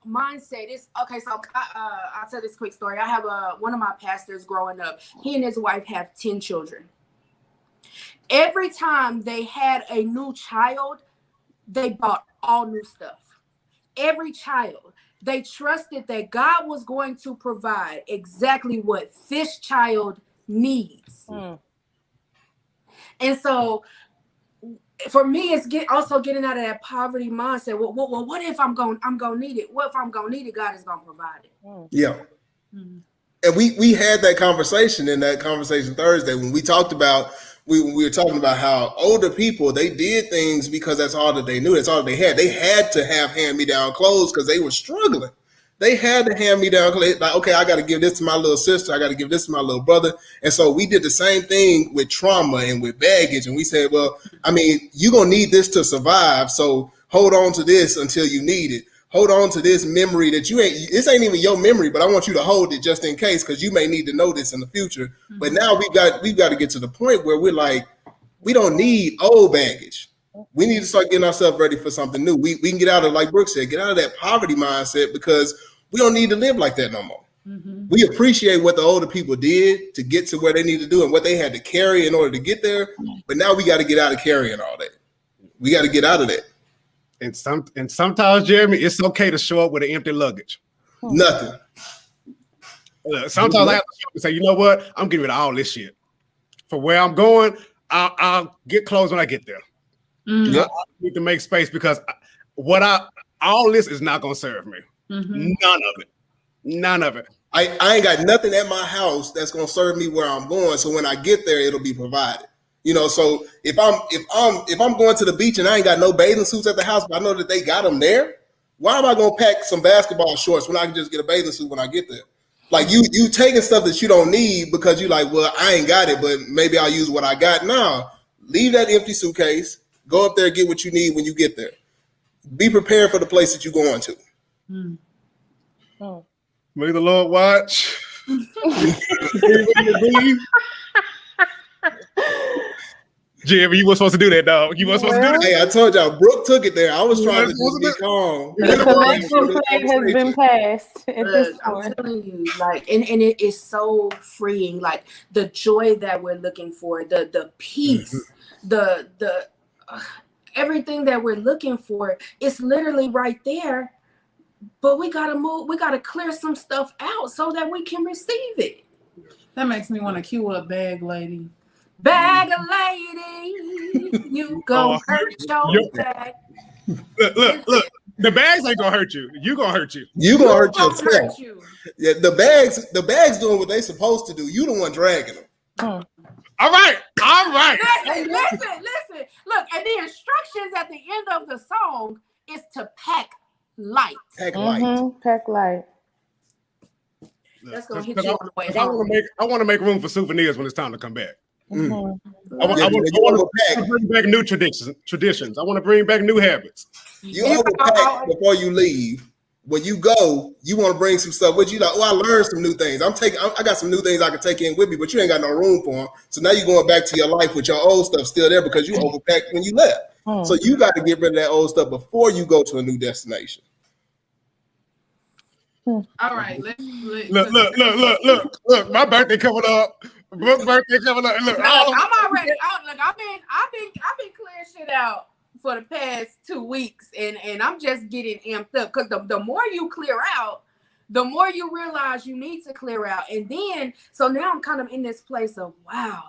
mindset is okay. So I'll tell this quick story. I have one of my pastors growing up. He and his wife have 10 children. Every time they had a new child, they bought all new stuff. Every child, they trusted that God was going to provide exactly what this child needs. Mm. And so for me, it's also getting out of that poverty mindset. Well, what if I'm gonna need it? What if I'm gonna need it? God is gonna provide it. Yeah. Mhm. And we had that conversation in that conversation Thursday when we talked about we were talking about how older people, they did things because that's all that they knew. That's all they had. They had to have hand-me-down clothes because they were struggling. They had to hand-me-down clothes. Like, okay, I got to give this to my little sister. I got to give this to my little brother. And so we did the same thing with trauma and with baggage. And we said, well, I mean, you're going to need this to survive. So hold on to this until you need it. Hold on to this memory that this ain't even your memory, but I want you to hold it just in case, because you may need to know this in the future. Mm-hmm. But now we've got to get to the point where we're like, we don't need old baggage. We need to start getting ourselves ready for something new. We can get out of, like Brooke said, get out of that poverty mindset, because we don't need to live like that no more. Mm-hmm. We appreciate what the older people did to get to where they need to do and what they had to carry in order to get there. But now we got to get out of carrying all that. We got to get out of that. And sometimes, Jeremy, it's okay to show up with an empty luggage. Nothing. Sometimes I have to say, you know what? I'm getting rid of all this shit. For where I'm going, I'll get clothes when I get there. Mm-hmm. I need to make space because all this is not going to serve me. Mm-hmm. None of it. None of it. I ain't got nothing at my house that's gonna serve me where I'm going. So when I get there, it'll be provided. You know, so if I'm going to the beach and I ain't got no bathing suits at the house, but I know that they got them there, why am I gonna pack some basketball shorts when I can just get a bathing suit when I get there? Like you taking stuff that you don't need because you like, well, I ain't got it, but maybe I'll use what I got. Now, leave that empty suitcase. Go up there and get what you need when you get there. Be prepared for the place that you're going to. May the Lord watch. Jeremy, you weren't supposed to do that, dog. You weren't supposed to do that. Hey, I told y'all, Brooke took it there. I was trying to just be calm. The collection plate has been passed at this I'm point. telling you, like, and it is so freeing. Like the joy that we're looking for, the peace, the everything that we're looking for, it's literally right there. But we gotta move. We gotta clear some stuff out so that we can receive it. That makes me want to cue up Bag Lady. Bag a lady, you gon' hurt your back. Look. The bags ain't gonna hurt you. You gonna hurt you. You gonna hurt yourself. Hurt you. Yeah, the bags doing what they supposed to do. You the one dragging them. All right. Listen. Look, and the instructions at the end of the song is to pack light. Pack light. Pack light. That's gonna hit you on the way I home. want to make room for souvenirs when it's time to come back. I want to bring back new traditions. I want to bring back new habits. You overpack before you leave. When you go, you want to bring some stuff with you. Like, I learned some new things. I got some new things I can take in with me, but you ain't got no room for them. So now you're going back to your life with your old stuff still there because you overpacked when you left. So you got to get rid of that old stuff before you go to a new destination. All right, let's Look. My birthday coming up. Brooke's birthday coming up. Look, I'm already out. Look, I've been clearing shit out for the past 2 weeks, and I'm just getting amped up because the more you clear out, the more you realize you need to clear out. And then so now I'm kind of in this place of wow,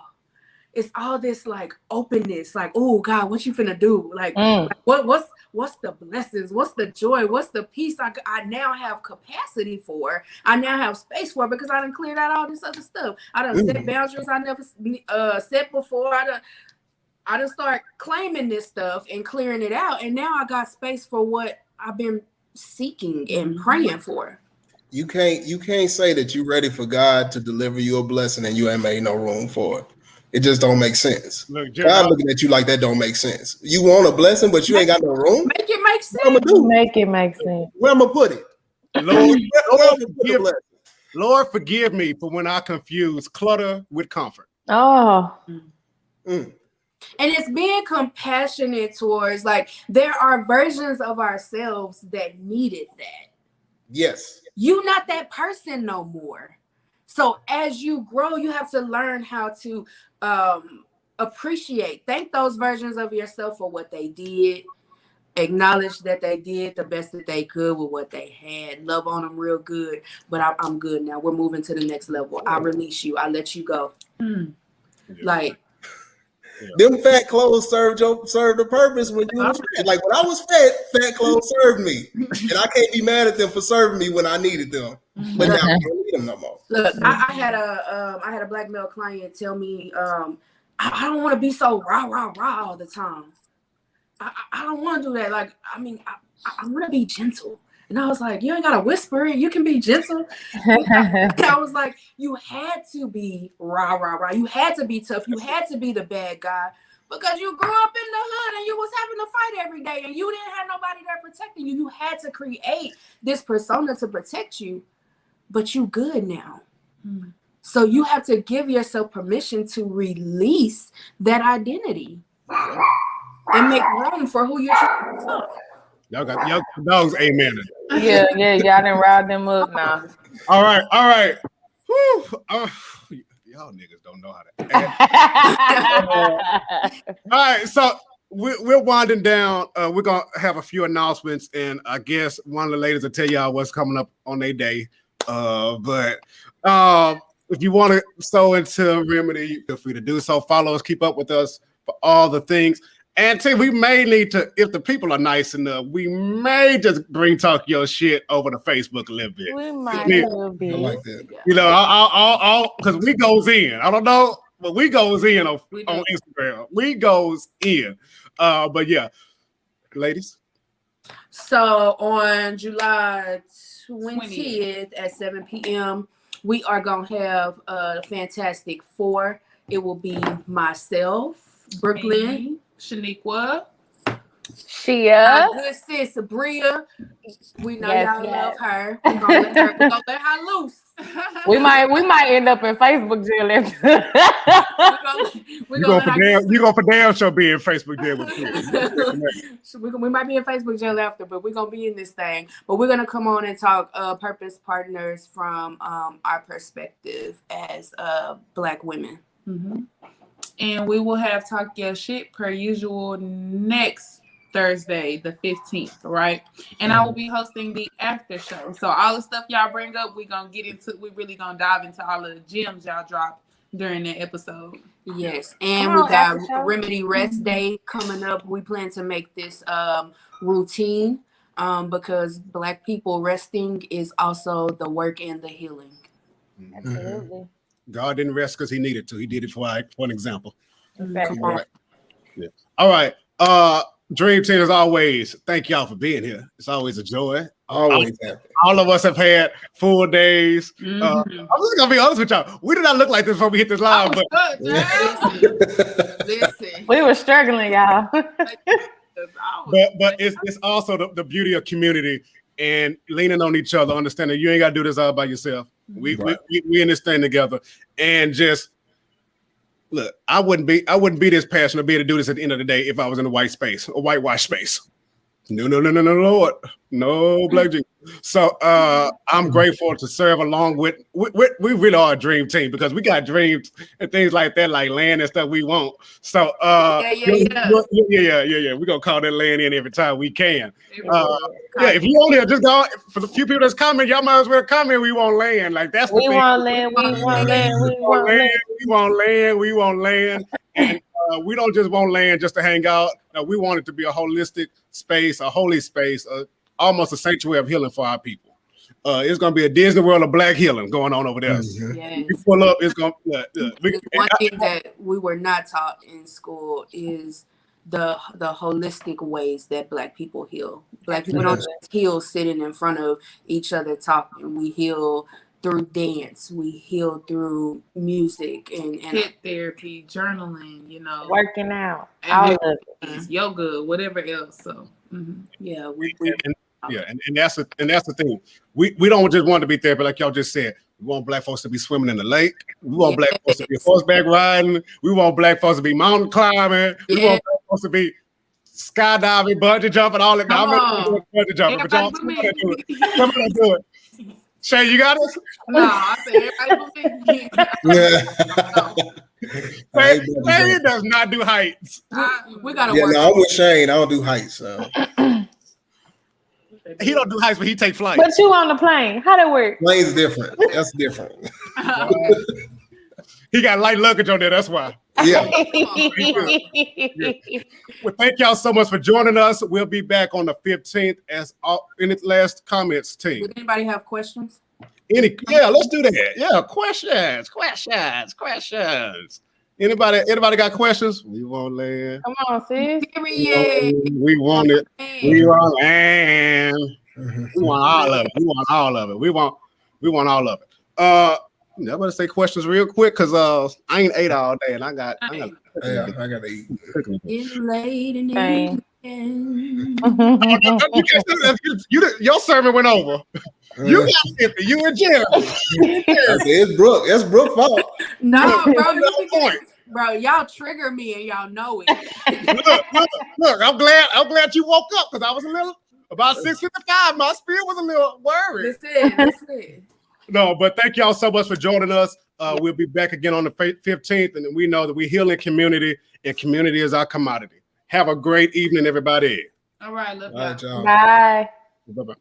it's all this like openness, like, oh God, what you finna do? Like what's the blessings? What's the joy? What's the peace I now have capacity for? I now have space for because I done cleared out all this other stuff. I done set boundaries I never set before. I done start claiming this stuff and clearing it out. And now I got space for what I've been seeking and praying for. You can't say that you're ready for God to deliver you a blessing and you ain't made no room for it. It just don't make sense. Look, God looking at you like that don't make sense. You want a blessing, but you ain't got no room. Make it make sense. What I'm gonna do? Make it make sense. Where I'm gonna put it? Lord, forgive me for when I confuse clutter with comfort. Oh. And it's being compassionate towards, like, there are versions of ourselves that needed that. Yes. You're not that person no more. So as you grow, you have to learn how to appreciate, thank those versions of yourself for what they did, acknowledge that they did the best that they could with what they had, love on them real good. But I'm good now. We're moving to the next level. I release you. I let you go. Like, them fat clothes served the purpose when you was fat. Like when I was fat clothes served me, and I can't be mad at them for serving me when I needed them. But now I don't need them no more. Look, I had a black male client tell me, I don't want to be so rah all the time. I don't want to do that. Like, I mean, I want to be gentle. And I was like, you ain't got to whisper it. You can be gentle. I was like, you had to be rah. You had to be tough. You had to be the bad guy because you grew up in the hood and you was having to fight every day and you didn't have nobody there protecting you. You had to create this persona to protect you, but you good now. So you have to give yourself permission to release that identity and make room for who you're trying to become. Y'all dogs, amen. Yeah, y'all done riled them up now. All right. Whew. Y'all niggas don't know how to act. All right, so we're winding down. We're gonna have a few announcements, and I guess one of the ladies will tell y'all what's coming up on their day. But if you want to sow into Remedy, feel free to do so. Follow us, keep up with us for all the things. And T, we may need to, if the people are nice enough, we may just bring talk your shit over to Facebook a little bit. We might Yeah. a little bit. I like that. You know, I'll because we goes in. I don't know, but we goes in on We do. Instagram. We goes in. But yeah, ladies. So on July 20th at 7 p.m., we are going to have a Fantastic Four. It will be myself, Brooklyn, Me, Shaniqua. Shia. my good sis, Sabria. We know Yes, y'all yes. love her. We're going to let her loose. We might end up in Facebook jail after. We're gonna You go for damn sure be in Facebook jail with you. So we might be in Facebook jail after, but we're gonna be in this thing. But we're gonna come on and talk purpose partners from our perspective as Black women. Mhm. And we will have Talk Your Shit per usual next Thursday, the 15th, right? And I will be hosting the after show. So all the stuff y'all bring up, we really gonna dive into all of the gems y'all drop during that episode. Yes, and Come we on, got after show. Remedy Rest Day coming up. We plan to make this routine because Black people resting is also the work and the healing. Absolutely. God didn't rest because he needed to. He did it for an example. Exactly. Come on. Yeah. All right. Dream Team, as always, thank y'all for being here. It's always a joy. Always happy. All of us have had full days. Mhm. I'm just gonna be honest with y'all. We did not look like this before we hit this live, but Listen, We were struggling, y'all. but it's also the beauty of community and leaning on each other, understanding you ain't gotta do this all by yourself. We in this thing together, and just look. I wouldn't be this passionate, be able to do this at the end of the day if I was in a white space, a whitewash space. No, Lord, no Black Jesus. So I'm grateful to serve along with. We really are a dream team because we got dreams and things like that, like land and stuff we want. So yeah. We're gonna call that land in every time we can. If you only just go for the few people that's coming, y'all might as well come in. We want land, like that's the We thing. want land. We want land. We want land. We want land. We want land. And we don't just want land just to hang out. No, we want it to be a holistic space, a holy space, almost a sanctuary of healing for our people. It's going to be a Disney World of Black healing going on over there. Mhm. yes. You pull up, it's going to One thing that we were not taught in school is the holistic ways that Black people heal. Black people don't just heal sitting in front of each other talking. We heal through dance. We heal through music and Hit therapy, journaling, Working out. And All of it. yoga, whatever else. So yeah, and that's the thing. We don't just want to be therapy like y'all just said. We want Black folks to be swimming in the lake. We want Black folks to be horseback riding. We want Black folks to be mountain climbing. We want Black folks to be skydiving, bungee jumping, all that. Now, I'm not doing bungee jumping, but y'all somebody do it. Somebody do it. Shay, you got us? no, I said everybody Shay does not do heights. we gotta Yeah, work. no, I'm with Shane. I don't do heights. So. He don't do heights, but he take flight. But you on the plane. How that work? Plane's different. That's different. He got light luggage on there. That's why. Yeah. Well, thank y'all so much for joining us. We'll be back on the 15th as any last comments, team. Would anybody have questions? Let's do that. Yeah, questions. Anybody got questions? We want land. Come on, sis. Period. We want it. We want land. Mhm. We want all of it. We want all of it. We want all of it. I'm gonna say questions real quick because I ain't ate all day and I got Yeah, I gotta eat. It's late in the Same. evening. Your sermon went over. You got 50. You and Jeremy. I said, it's Brooke. That's Brooke's fault. No, bro, No point. bro, y'all trigger me and y'all know it. Look, I'm glad you woke up because I was a little about 6:55. My spirit was a little worried. Listen. No, but thank y'all so much for joining us. We'll be back again on the 15th, and we know that we heal in community, and community is our commodity. Have a great evening, everybody. All right, love All y'all. right, y'all. Bye. Bye-bye.